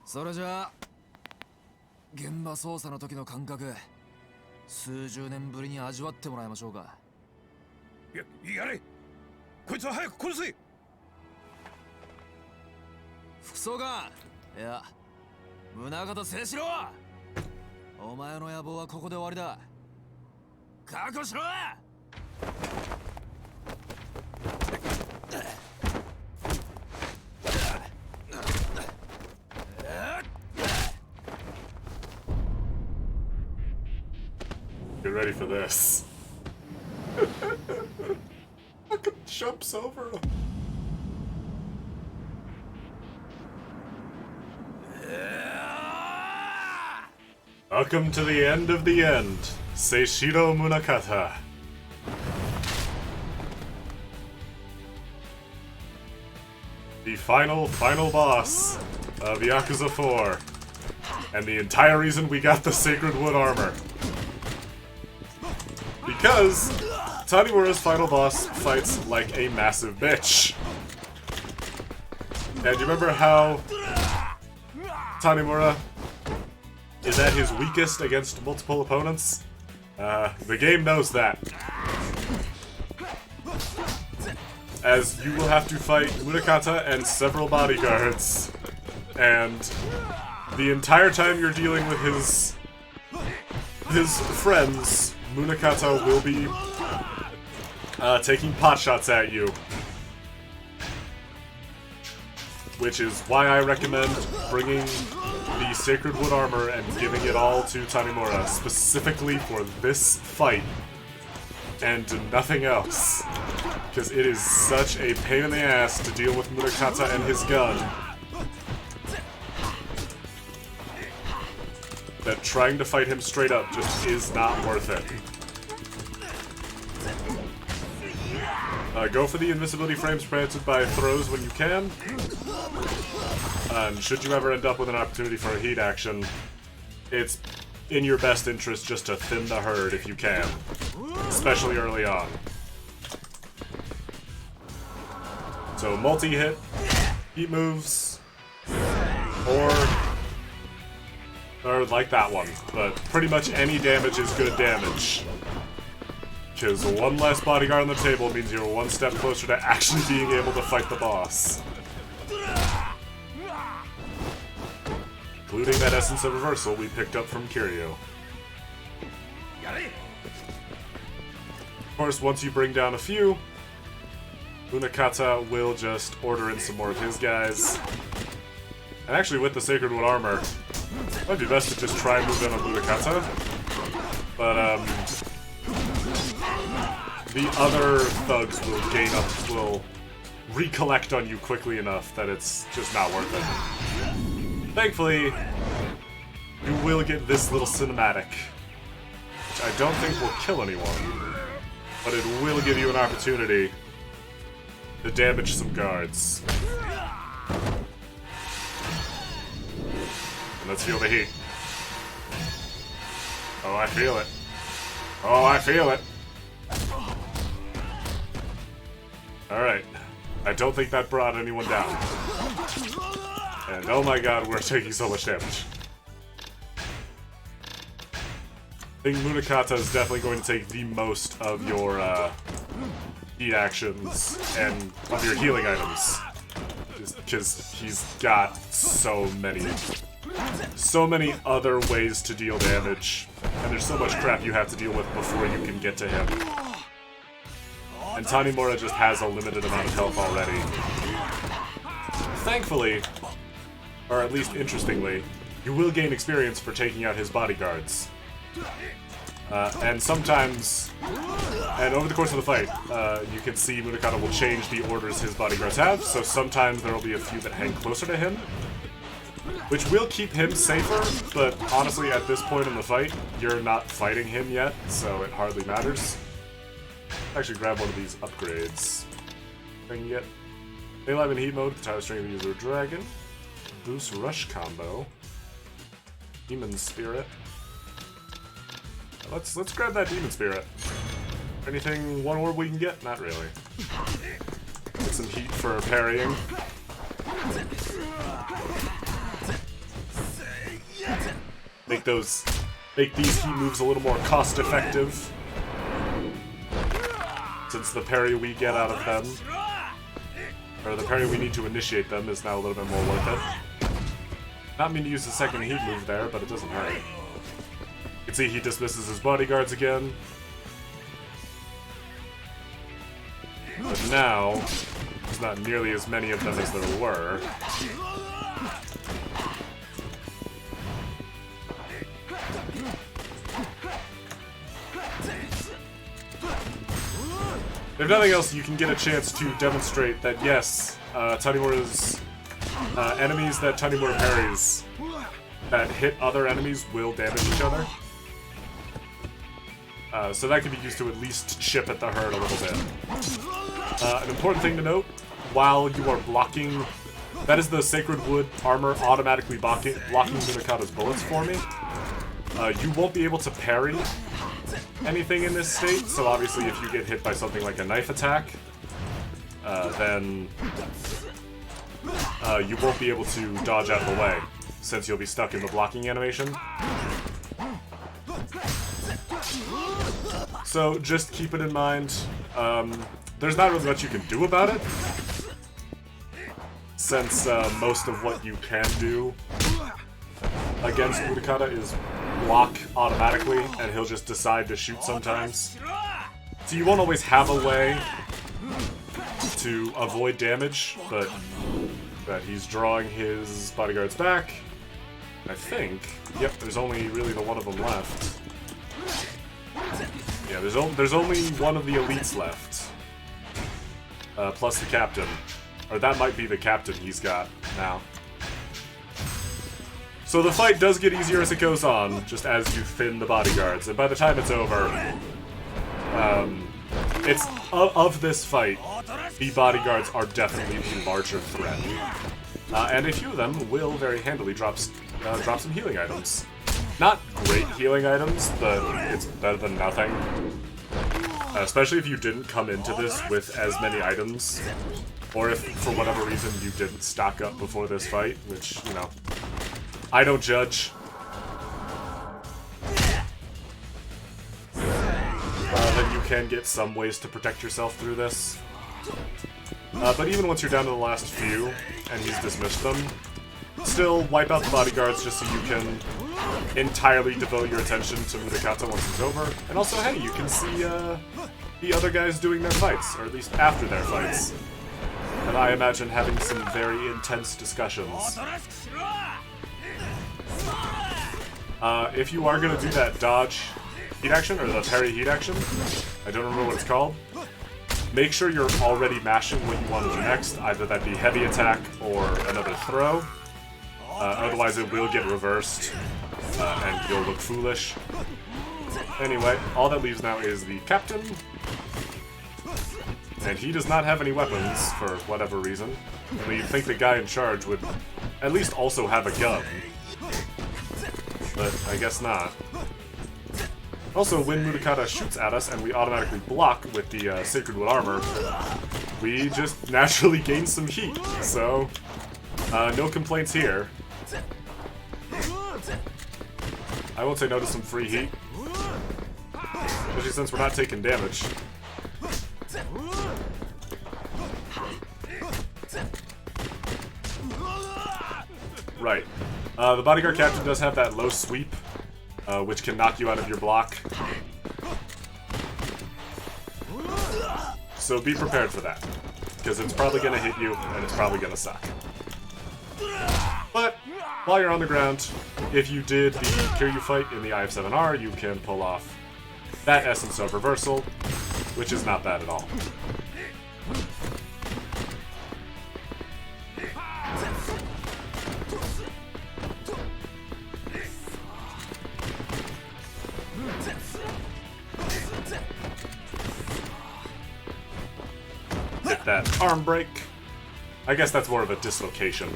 Speaker 9: それじゃあ現場捜査の時の感覚、数十年ぶりに味わってもらいましょうか。
Speaker 2: やれ、こいつは早く殺せ。
Speaker 9: 副総監、いや宗像静四郎、お前の野望はここで終わりだ。覚悟しろ。
Speaker 1: Get ready for this. Fucking jumps over him. Welcome to the end of the end, Seishiro Munakata. The final boss of Yakuza 4. And the entire reason we got the Sacred Wood armor. Because Tanimura's final boss fights like a massive bitch. And you remember how Tanimura is at his weakest against multiple opponents? The game knows that. As you will have to fight Munakata and several bodyguards. And the entire time you're dealing with his friends, Munakata will be taking pot shots at you. Which is why I recommend bringing the Sacred Wood armor and giving it all to Tanimura, specifically for this fight, and nothing else. Because it is such a pain in the ass to deal with Munakata and his gun, that trying to fight him straight up just is not worth it. Go for the invisibility frames granted by throws when you can. And should you ever end up with an opportunity for a heat action, it's in your best interest just to thin the herd if you can. Especially early on. So multi-hit, heat moves, or like that one. But pretty much any damage is good damage. Because one less bodyguard on the table means you're one step closer to actually being able to fight the boss. Including that essence of reversal we picked up from Kiryu. Of course, once you bring down a few, Munakata will just order in some more of his guys. And actually with the Sacred Wood armor, it might be best to just try and move in on Munakata. But, the other thugs will recollect on you quickly enough that it's just not worth it. Thankfully, you will get this little cinematic which I don't think will kill anyone, but it will give you an opportunity to damage some guards. And let's feel the heat. Oh, I feel it. Oh, I feel it. Alright. I don't think that brought anyone down. And oh my god, we're taking so much damage. I think Munakata is definitely going to take the most of your heat actions and of your healing items. Just because he's got so many other ways to deal damage. And there's so much crap you have to deal with before you can get to him. And Tanimura just has a limited amount of health already. Thankfully, or at least interestingly, you will gain experience for taking out his bodyguards. And sometimes, and over the course of the fight, you can see Munakata will change the orders his bodyguards have, so sometimes there will be a few that hang closer to him, which will keep him safer, but honestly at this point in the fight, you're not fighting him yet, so it hardly matters. Actually grab one of these upgrades. Thing you get. Stay alive in heat mode, the entire strength of the user dragon. Boost rush combo. Demon spirit. Let's grab that demon spirit. Anything one orb we can get? Not really. Get some heat for parrying. Make these heat moves a little more cost effective. Since the parry we get out of them, or the parry we need to initiate them, is now a little bit more worth it. Not mean to use the second heat move there, but it doesn't hurt. You can see he dismisses his bodyguards again. But now, there's not nearly as many of them as there were. If nothing else, you can get a chance to demonstrate that yes, Tanimura's enemies that Tanimura parries that hit other enemies will damage each other. So that can be used to at least chip at the hurt a little bit. An important thing to note, while you are blocking, that is the Sacred Wood armor automatically blocking Munakata's bullets for me. You won't be able to parry anything in this state, so obviously if you get hit by something like a knife attack, then you won't be able to dodge out of the way, since you'll be stuck in the blocking animation. So just keep it in mind. There's not really much you can do about it, since most of what you can do against Munakata is block automatically, and he'll just decide to shoot sometimes. So you won't always have a way to avoid damage, but he's drawing his bodyguards back. I think. Yep, there's only really the one of them left. Yeah, there's only one of the elites left. Plus the captain. Or that might be the captain he's got now. So the fight does get easier as it goes on, just as you thin the bodyguards, and by the time it's over, it's of this fight, the bodyguards are definitely the larger threat, and a few of them will very handily drop some healing items. Not great healing items, but it's better than nothing. Especially if you didn't come into this with as many items, or if for whatever reason you didn't stock up before this fight, which, you know, I don't judge. Then you can get some ways to protect yourself through this. But even once you're down to the last few, and he's dismissed them, still wipe out the bodyguards just so you can entirely devote your attention to Munakata once it's over. And also, hey, you can see the other guys doing their fights, or at least after their fights. And I imagine having some very intense discussions. If you are going to do that dodge heat action, or the parry heat action, I don't remember what it's called, make sure you're already mashing what you want to do next, either that be heavy attack or another throw. Otherwise it will get reversed, and you'll look foolish. Anyway, all that leaves now is the captain. And he does not have any weapons, for whatever reason. I mean, you'd think the guy in charge would at least also have a gun. But I guess not. Also, when Mudokata shoots at us and we automatically block with the Sacred Wood armor, we just naturally gain some heat. So, no complaints here. I won't say no to some free heat. Especially since we're not taking damage. Right. The bodyguard captain does have that low sweep, which can knock you out of your block. So be prepared for that, because it's probably going to hit you, and it's probably going to suck. But, while you're on the ground, if you did the Kiryu fight in the IF-7R, you can pull off that Essence of Reversal, which is not bad at all. Hit that arm break. I guess that's more of a dislocation.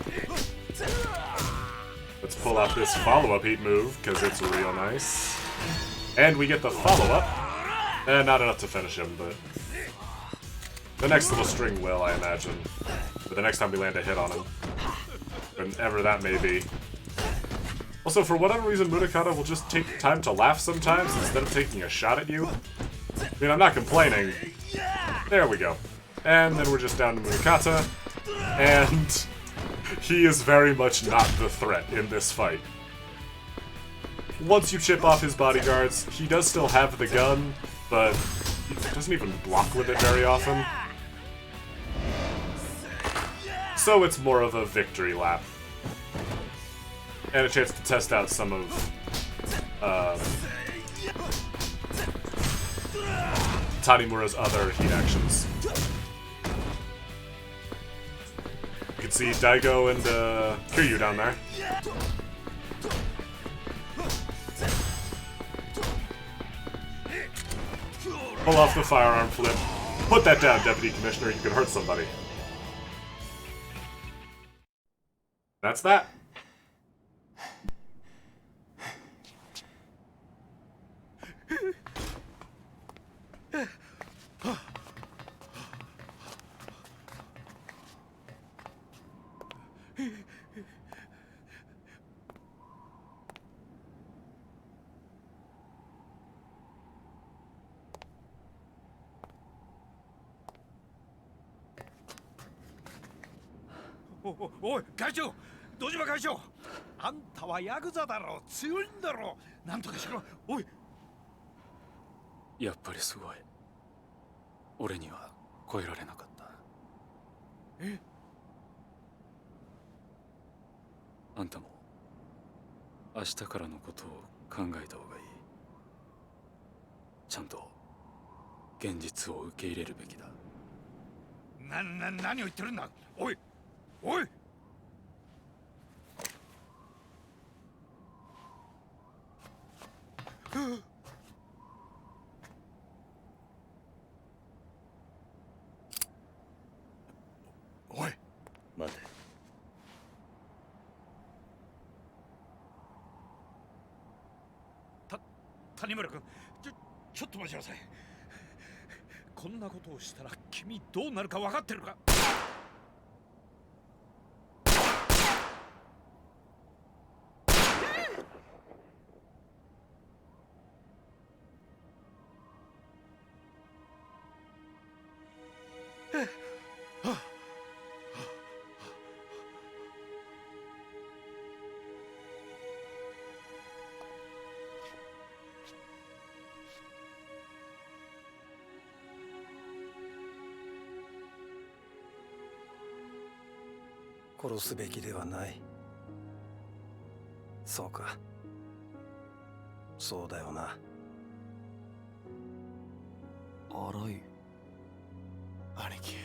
Speaker 1: Let's pull out this follow-up heat move, because it's real nice. And we get the follow-up. Not enough to finish him, but the next little string will, I imagine. But the next time we land a hit on him. Whenever that may be. Also, for whatever reason, Mudokata will just take time to laugh sometimes instead of taking a shot at you. I mean, I'm not complaining. There we go. And then we're just down to Mudokata. And he is very much not the threat in this fight. Once you chip off his bodyguards, he does still have the gun, but he doesn't even block with it very often. So it's more of a victory lap. And a chance to test out some of Tanimura's other heat actions. You can see Daigo and Kiryu down there. Pull off the firearm flip. Put that down, Deputy Commissioner. You could hurt somebody. That's that.
Speaker 6: おい会長堂島会長あんたはヤクザだろ強いんだろなんとかしろおい
Speaker 4: やっぱりすごい。俺には超えられなかった。
Speaker 6: え
Speaker 4: あんたも明日からのことを考えた方がいい。ちゃんと現実を受け入れるべきだ。
Speaker 6: 何を言ってるんだおいおいおい
Speaker 8: 待て。
Speaker 6: 谷村君ちょっと待ちなさいこんなことをしたら君どうなるか分かってるか
Speaker 3: 殺すべきではない。そうか。そうだよな。
Speaker 9: 荒井
Speaker 5: 兄貴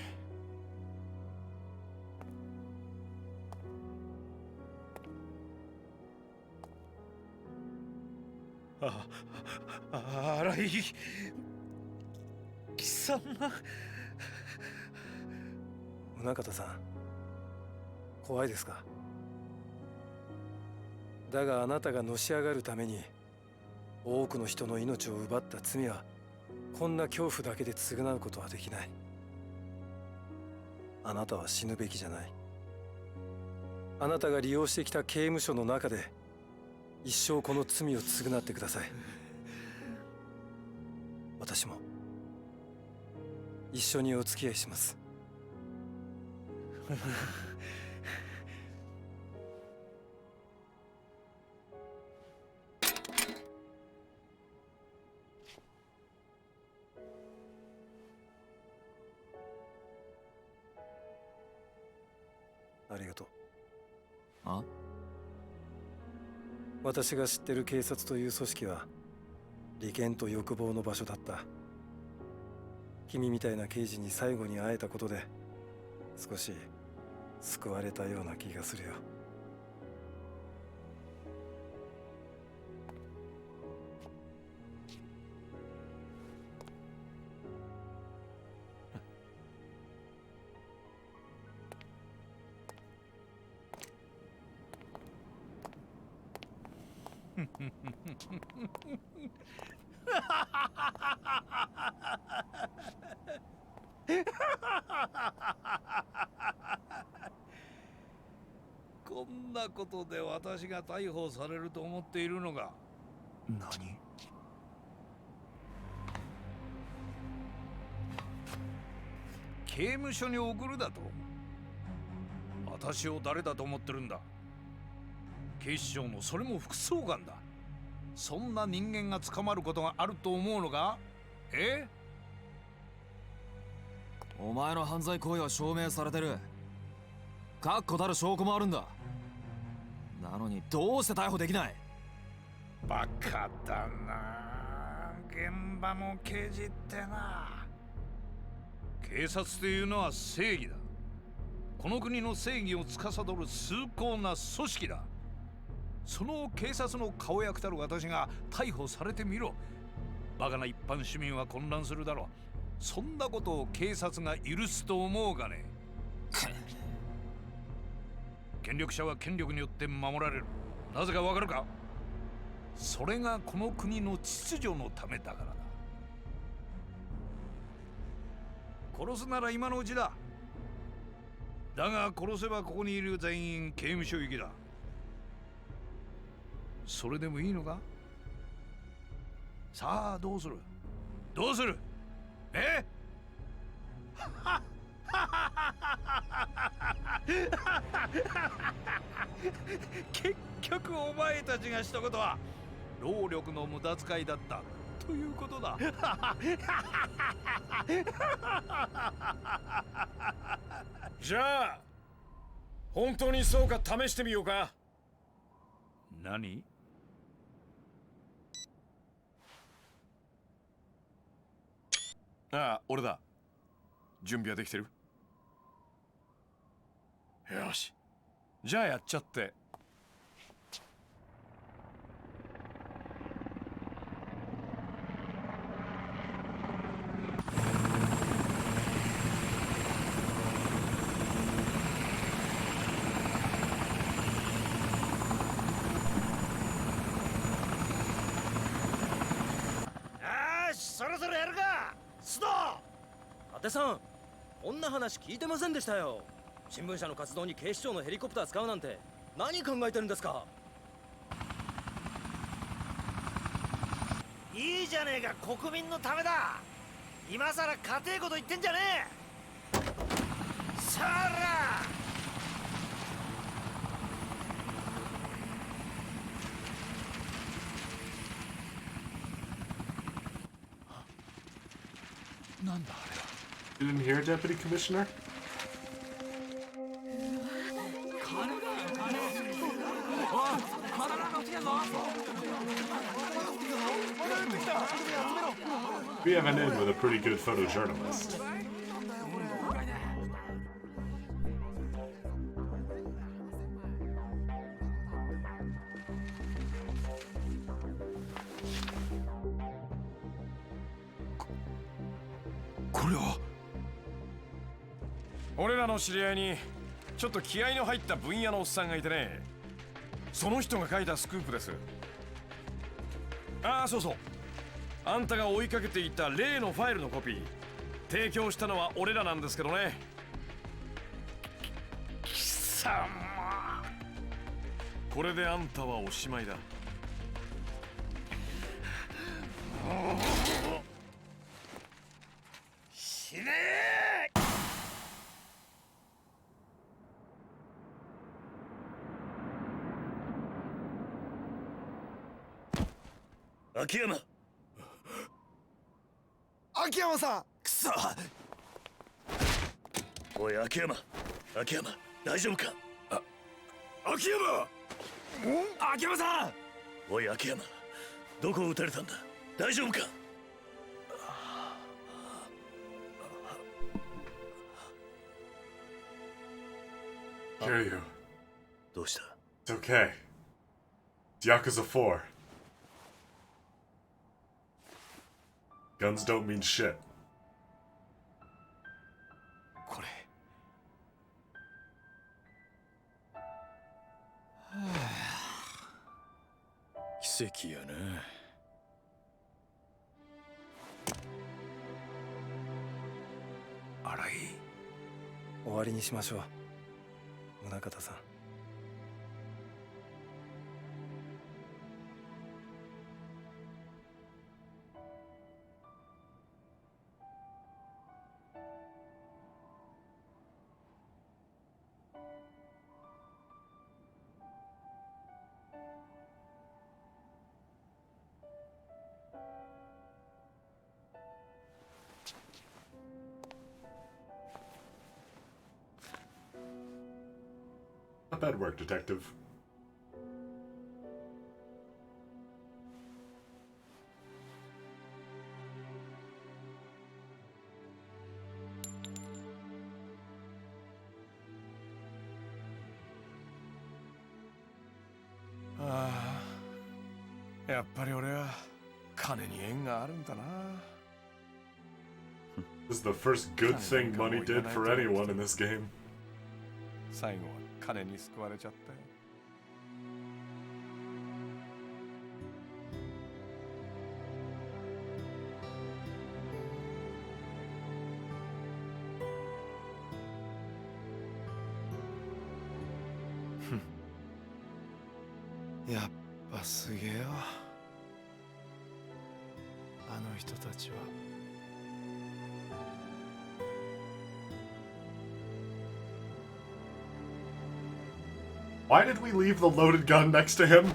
Speaker 6: 荒井貴様。
Speaker 3: 宗像さん、怖いですか？だがあなたがのし上がるために多くの人の命を奪った罪はこんな恐怖だけで償うことはできない。あなたは死ぬべきじゃない。あなたが利用してきた刑務所の中で一生この罪を償ってください。私も一緒にお付き合いします。ありがとう。
Speaker 9: あ？
Speaker 3: 私が知ってる警察という組織は利権と欲望の場所だった。君みたいな刑事に最後に会えたことで少し救われたような気がするよ。
Speaker 6: こんなことで私が逮捕されると思っているのか。
Speaker 9: 何？
Speaker 6: 刑務所に送るだと？私を誰だと思ってるんだ。警視庁のそれも副総監だ。そんな人間が捕まることがあると思うのか？
Speaker 9: お前の犯罪行為は証明されてる。確固たる証拠もあるんだ。なのにどうして逮捕できない？
Speaker 6: バカだな、現場の刑事ってな。警察というのは正義だ。この国の正義を司る崇高な組織だ。その警察の顔役たる私が逮捕されてみろ。バカな一般市民は混乱するだろう。そんなことを警察が許すと思うかね。権力者は権力によって守られる。なぜかわかるか？それがこの国の秩序のためだからだ。殺すなら今のうちだ。だが殺せばここにいる全員刑務所行きだ。それでもいいのか？さあどうする？どうする？結局お前たちがしたことは労力の無駄遣いだったということだ。
Speaker 7: じゃあ本当にそうか試してみようか。
Speaker 6: 何？
Speaker 7: ああ、俺だ。準備はできてる？よし、じゃあやっちゃって。
Speaker 6: そろそろやるか。スト
Speaker 10: 伊達さん、こんな話聞いてませんでしたよ。新聞社の活動に警視庁のヘリコプター使うなんて何考えてるんですか？
Speaker 6: いいじゃねえか、国民のためだ。今さら家庭こと言ってんじゃねえ。さらなんだあれは。
Speaker 1: You didn't hear, Deputy Commissioner? We have an in with a pretty good photojournalist.
Speaker 7: 俺らの知り合いにちょっと気合の入った分野のおっさんがいてね、その人が書いたスクープです。ああ、そうそう、あんたが追いかけていた例のファイルのコピー提供したのは俺らなんですけどね。
Speaker 6: 貴様、
Speaker 7: これであんたはおしまいだ。
Speaker 6: 死ね
Speaker 8: 秋山。
Speaker 5: 秋山さん。
Speaker 9: くそ。
Speaker 8: おい秋山、秋山大丈夫か。
Speaker 7: 秋山。
Speaker 9: 秋山さん。
Speaker 8: おい秋山、どこを撃たれたんだ。大丈夫か。
Speaker 1: Hear you.
Speaker 8: どうした。
Speaker 1: It's okay. It's Yakuza 4. Guns don't mean shit.
Speaker 2: これ奇跡やな。
Speaker 3: 新井、終わりにしましょう、宗像さん。
Speaker 1: Not bad work, detective.
Speaker 7: Ah, ああ、やっぱり俺は金に縁があるんだな。
Speaker 1: This is the first good thing money did for anyone in this game.
Speaker 7: 最後は金に救われちゃったよ。
Speaker 5: やっぱすげえよ、あの人たちは。
Speaker 1: Why did we leave the loaded gun next to him?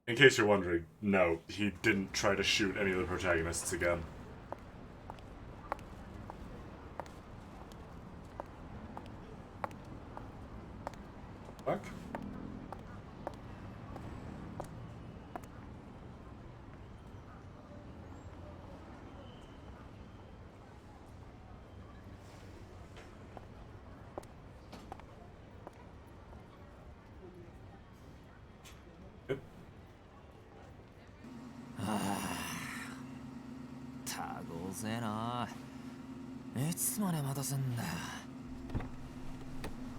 Speaker 1: In case you're wondering, no, he didn't try to shoot any of the protagonists again. Fuck. Yep.
Speaker 9: たごぜえな。いつまで待たせんだよ。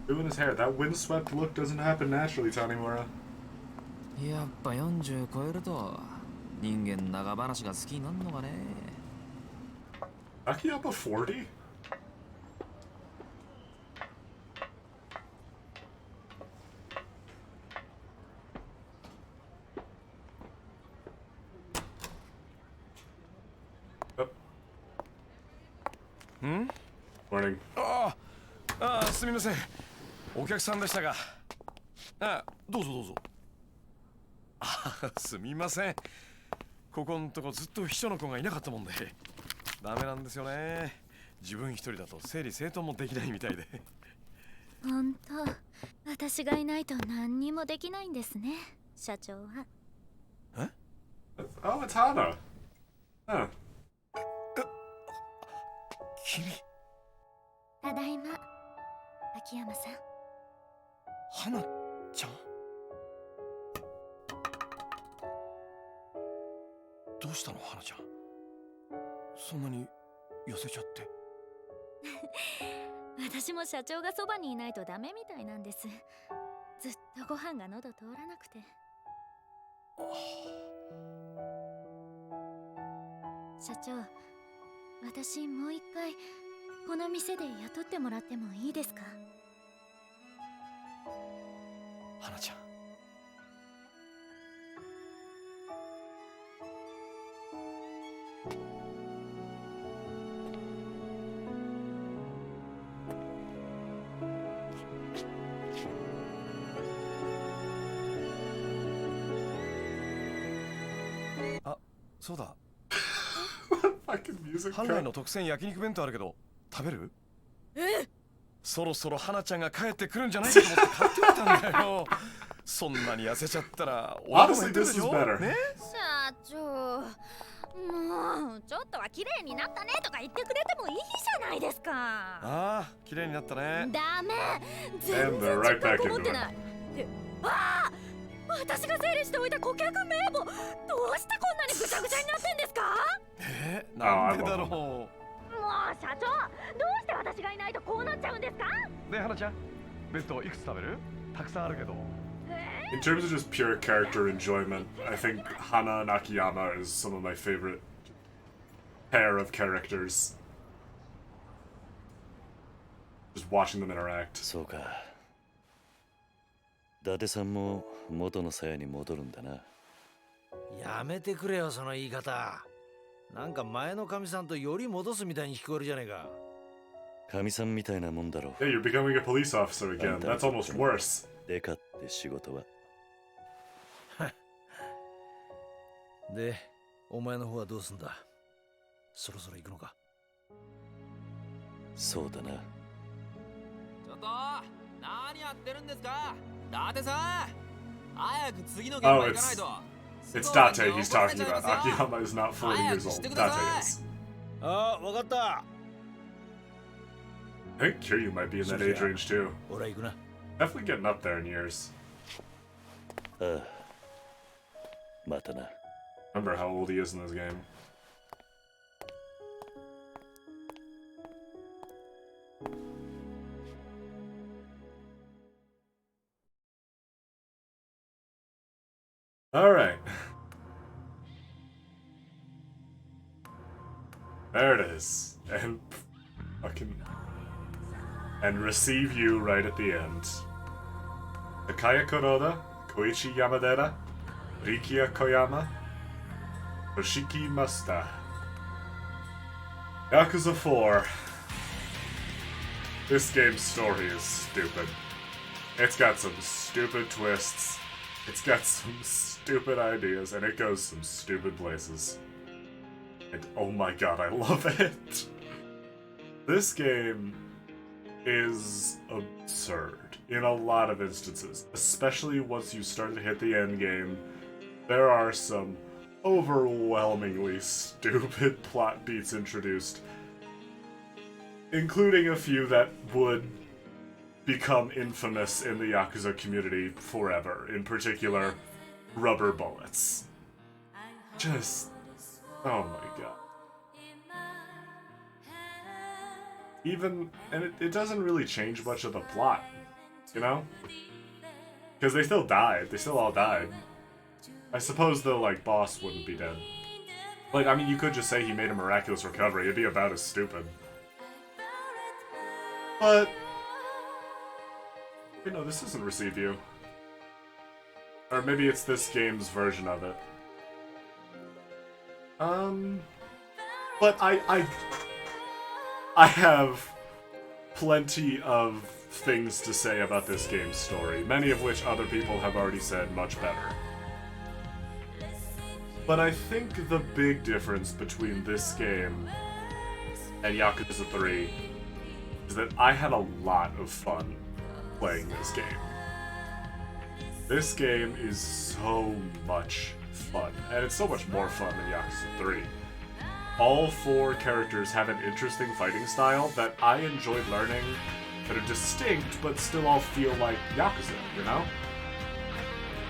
Speaker 1: Doing his hair. That windswept look doesn't happen naturally, Tanimura.
Speaker 9: やっぱ40超えると人間長話が好きになるのかね。
Speaker 1: Akiyama 40? Morning.
Speaker 7: ああ、すみません。お客さんでしたが。あ、どうぞどうぞ。あ、すみません。ここんとこずっと秘書の子がいなかったもんで。ダメなんですよね。自分一人だと整理整頓もできないみたいで。
Speaker 11: 本当、私がいないと何にもできないんですね、社長は。
Speaker 7: え？
Speaker 1: Oh, it's Hana. Huh.
Speaker 7: 君。
Speaker 11: ただいま、秋山さん。
Speaker 7: 花ちゃん。どうしたの花ちゃん。そんなに痩せちゃって。
Speaker 11: 私も社長がそばにいないとダメみたいなんです。ずっとご飯が喉通らなくて。社長、私もう一回この店で雇ってもらってもいいですか？
Speaker 7: 花ちゃん。あ、そうだ。ハンライの特選焼肉弁当あるけど食べる？そろそろ花ちゃんが帰ってくるんじゃないかと思って買ってみたんだよ。そんなに痩せちゃったらお腹も減ってるでしょね。
Speaker 11: 社長、もうちょっとは綺麗になったねとか言ってくれてもいいじゃないですか。
Speaker 7: ああ、綺麗になったね。
Speaker 11: ダメ、全然実感こもってない。ってああ、私が整理しておいた顧客名簿、どうしてこんなにぐちゃぐちゃになってんですか？
Speaker 7: なんでだろう。
Speaker 11: もう社長、どうして私がいないとこうなっちゃうんですか？
Speaker 7: ねえ花ちゃん、弁当いくつ食べる？たくさんあるけど。
Speaker 1: In terms of just pure character enjoyment, I think Hana and Akiyama is some of my favorite pair of characters. Just watching them interact.
Speaker 8: そうか。伊達さんも元の鞘に戻るんだな。
Speaker 12: やめてくれよその言い方。なんか前の神さんとより戻すみたいに聞こえるじゃねえか。
Speaker 8: 神さんみたいなもんだろ。
Speaker 1: Yeah, you're becoming a police officer again. That's almost worse.
Speaker 8: でかって仕事は。
Speaker 12: で、お前の方はどうすんだ？そろそろ行くのか？
Speaker 8: そうだな。
Speaker 9: ちょっと何やってるんですか？伊達さん、早く次の現場行かないと。
Speaker 1: It's Date he's talking about. Akiyama is not 40 years old. Date is.
Speaker 12: ああ、わかった。
Speaker 1: I think Kiryu might be in that age range too.
Speaker 12: 俺行くな。
Speaker 1: Definitely getting up there in years.
Speaker 8: ああ。またな。
Speaker 1: Remember how old he is in this game. Alright. There it is. And fucking... And receive you right at the end. Takaya Kuroda, Koichi Yamadera, Rikiya Koyama, Toshiki Masta. Yakuza 4. This game's story is stupid. It's got some stupid twists. It's got some stupid ideas, and it goes some stupid places. And oh my god, I love it! This game is absurd in a lot of instances, especially once you start to hit the end game. There are some overwhelmingly stupid plot beats introduced, including a few that would become infamous in the Yakuza community forever. In particular, rubber bullets. Just... oh my god. Even... and it doesn't really change much of the plot, you know? Because they still died. They still all died. I suppose the, like, boss wouldn't be dead. Like, I mean, you could just say he made a miraculous recovery. It'd be about as stupid. But... wait, no, this isn't Receive You. Or maybe it's this game's version of it. But I have plenty of things to say about this game's story, many of which other people have already said much better. But I think the big difference between this game and Yakuza 3 is that I had a lot of fun playing this game. This game is so much fun, and it's so much more fun than Yakuza 3. All four characters have an interesting fighting style that I enjoyed learning, that are distinct but still all feel like Yakuza, you know?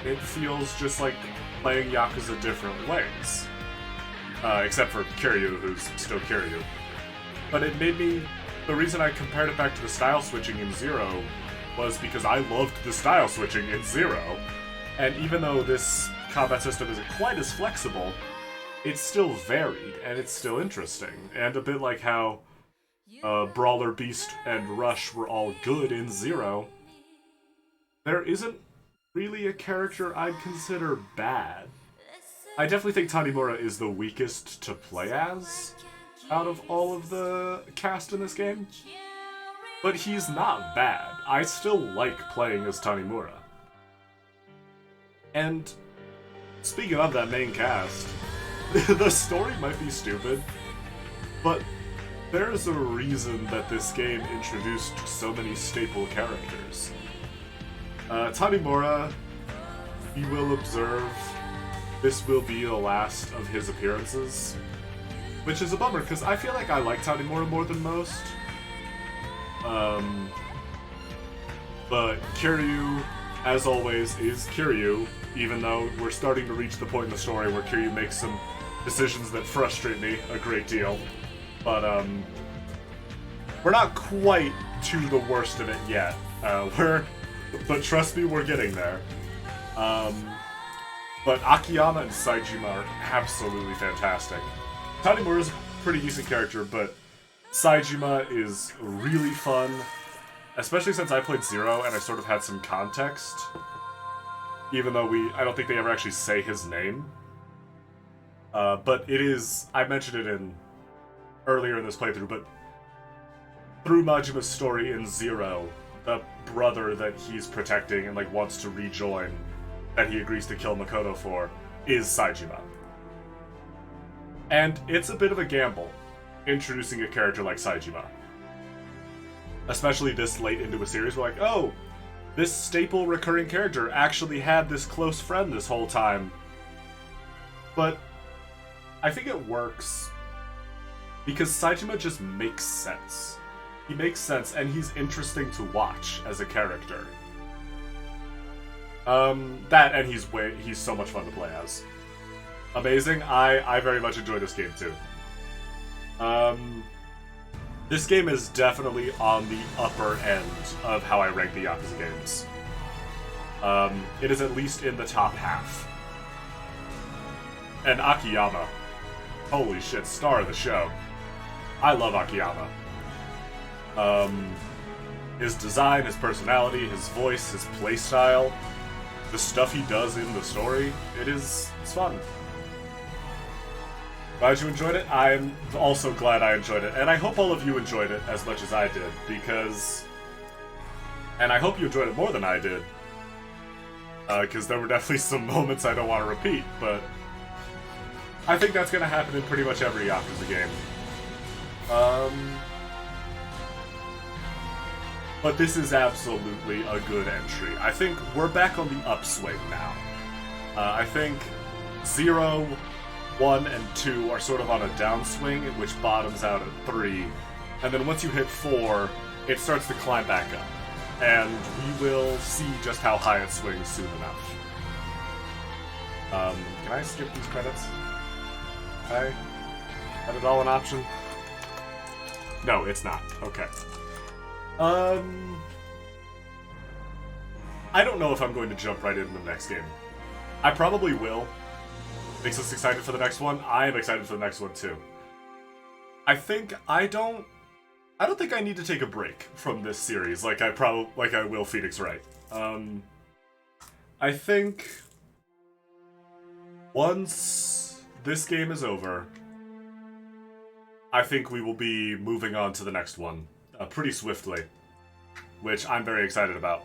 Speaker 1: It feels just like playing Yakuza different ways. except for Kiryu, who's still Kiryu. But it made me... The reason I compared it back to the style switching in Zero was because I loved the style switching in Zero. And even though this combat system isn't quite as flexible, it's still varied, and it's still interesting. And a bit like how Brawler, Beast, and Rush were all good in Zero, there isn't really a character I'd consider bad. I definitely think Tanimura is the weakest to play as out of all of the cast in this game. But he's not bad. I still like playing as Tanimura. And speaking of that main cast, the story might be stupid, but there's a reason that this game introduced so many staple characters. Tanimura, you will observe, this will be the last of his appearances, which is a bummer, because I feel like I like Tanimura more than most. But Kiryu, as always, is Kiryu, even though we're starting to reach the point in the story where Kiryu makes some decisions that frustrate me a great deal. But, we're not quite to the worst of it yet. But trust me, we're getting there. But Akiyama and Saejima are absolutely fantastic. Tanimura is a pretty decent character, but Saejima is really fun, especially since I played Zero and I sort of had some context. Even though I don't think they ever actually say his name. But it is, I mentioned it earlier in this playthrough, but through Majima's story in Zero, the brother that he's protecting and like wants to rejoin, that he agrees to kill Makoto for, is Saejima. And it's a bit of a gamble, introducing a character like Saejima. Especially this late into a series, we're like, oh, this staple recurring character actually had this close friend this whole time. But I think it works because Saejima just makes sense. He makes sense, and he's interesting to watch as a character. That, and he's so much fun to play as. Amazing. I very much enjoy this game too. This game is definitely on the upper end of how I rank the Yakuza games. It is at least in the top half. And Akiyama, holy shit, star of the show. I love Akiyama. His design, his personality, his voice, his playstyle, the stuff he does in the story, it's fun. Glad you enjoyed it. I'm also glad I enjoyed it, and I hope all of you enjoyed it as much as I did, because... And I hope you enjoyed it more than I did, because there were definitely some moments I don't want to repeat, but... I think that's going to happen in pretty much every Yakuza game. But this is absolutely a good entry. I think we're back on the upswing now. I think 0, 1, and 2 are sort of on a downswing, which bottoms out at 3. And then once you hit 4, it starts to climb back up. And we will see just how high it swings soon enough. Can I skip these credits? Okay. Is it all an option? No, it's not. Okay. I don't know if I'm going to jump right into the next game. I probably will. Makes us excited for the next one. I am excited for the next one too. I don't think I need to take a break from this series like I will Phoenix Wright. I think once this game is over, I think we will be moving on to the next one pretty swiftly, which I'm very excited about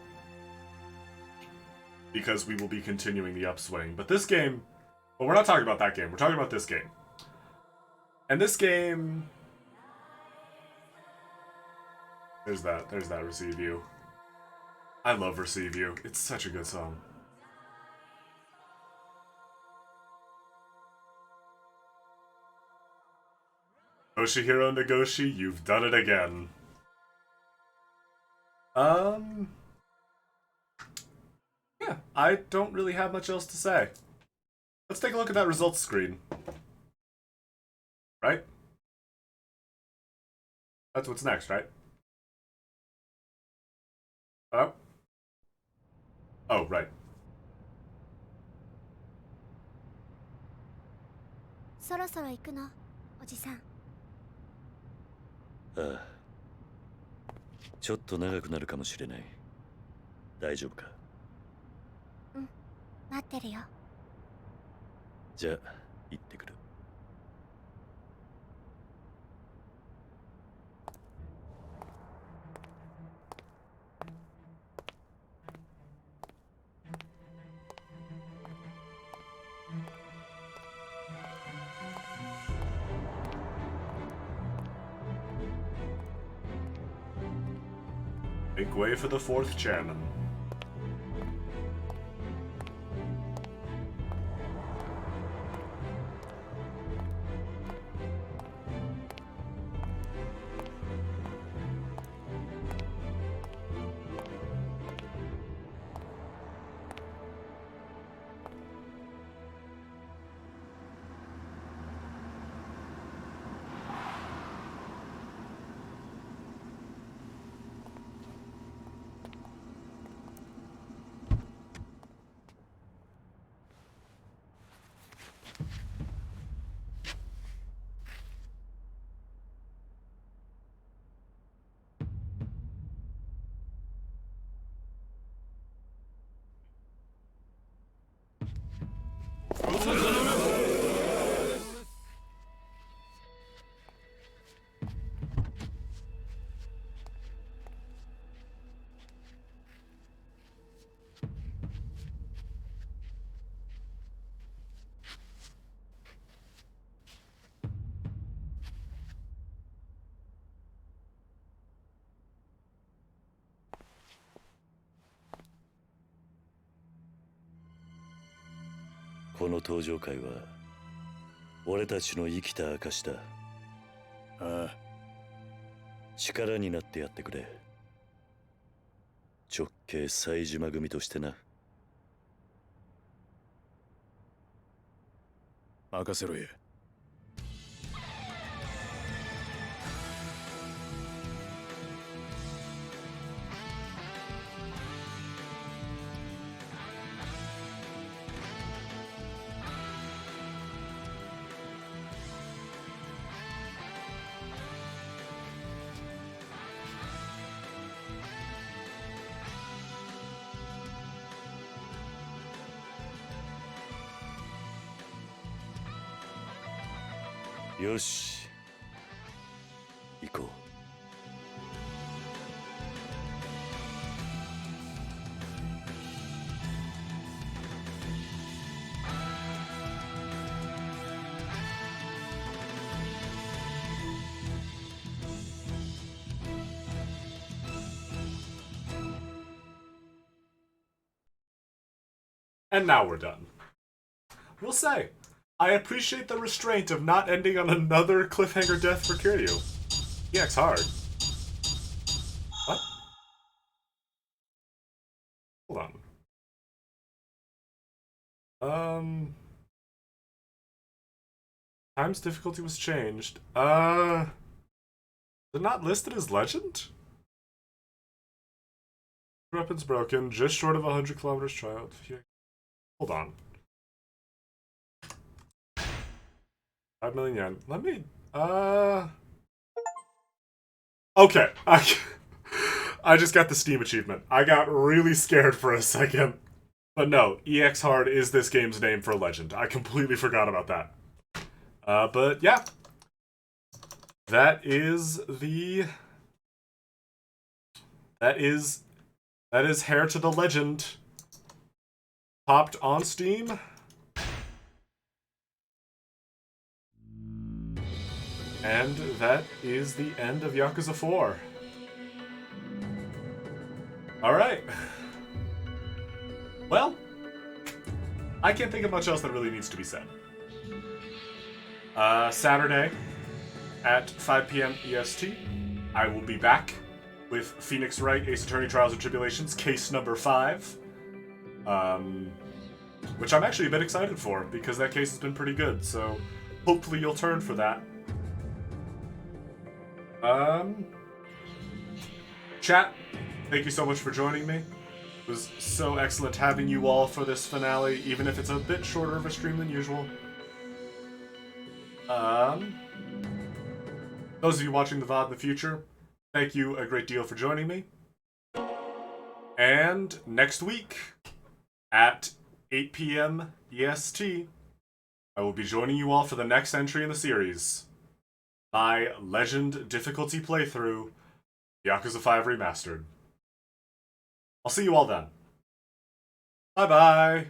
Speaker 1: because we will be continuing the upswing. But this game, well, we're not talking about that game. We're talking about this game. And this game, there's that Receive You. I love Receive You. It's such a good song. Yoshihiro Nagoshi, you've done it again. Yeah, I don't really have much else to say. Let's take a look at that results screen. right? That's what's next, right? Oh? Oh, right.
Speaker 11: そろそろ行くの、おじさん。
Speaker 8: ああ。ちょっと長くなるかもしれない。大丈夫か？
Speaker 11: うん、待ってるよ。
Speaker 8: じゃあ、行ってくる。
Speaker 1: Make way for the fourth chairman. .
Speaker 8: この登場会は俺たちの生きた証だ。ああ。力になってやってくれ。直系冴島組としてな。
Speaker 2: 任せろや。
Speaker 8: よし、行こう。
Speaker 1: And now we're done. We'll say, I appreciate the restraint of not ending on another cliffhanger death for Kiryu. EX hard. What? Hold on. Times difficulty was changed. Is it not listed as legend? Weapons broken, just short of 100 kilometers trialed. Hold on. 5 million yen. Let me, okay. I just got the Steam achievement. I got really scared for a second. But no, EX Hard is this game's name for legend. I completely forgot about that. But yeah. That is Hair to the Legend. Popped on Steam. And that is the end of Yakuza 4. Alright. Well, I can't think of much else that really needs to be said. Saturday at 5 p.m. EST, I will be back with Phoenix Wright, Ace Attorney Trials and Tribulations, case number 5. Which I'm actually a bit excited for, because that case has been pretty good, so hopefully you'll turn for that. Chat, thank you so much for joining me. It was so excellent having you all for this finale, even if it's a bit shorter of a stream than usual. Those of you watching the VOD in the future, thank you a great deal for joining me. And next week, at 8 p.m. EST, I will be joining you all for the next entry in the series. My Legend difficulty playthrough, Yakuza 5 Remastered. I'll see you all then. Bye-bye!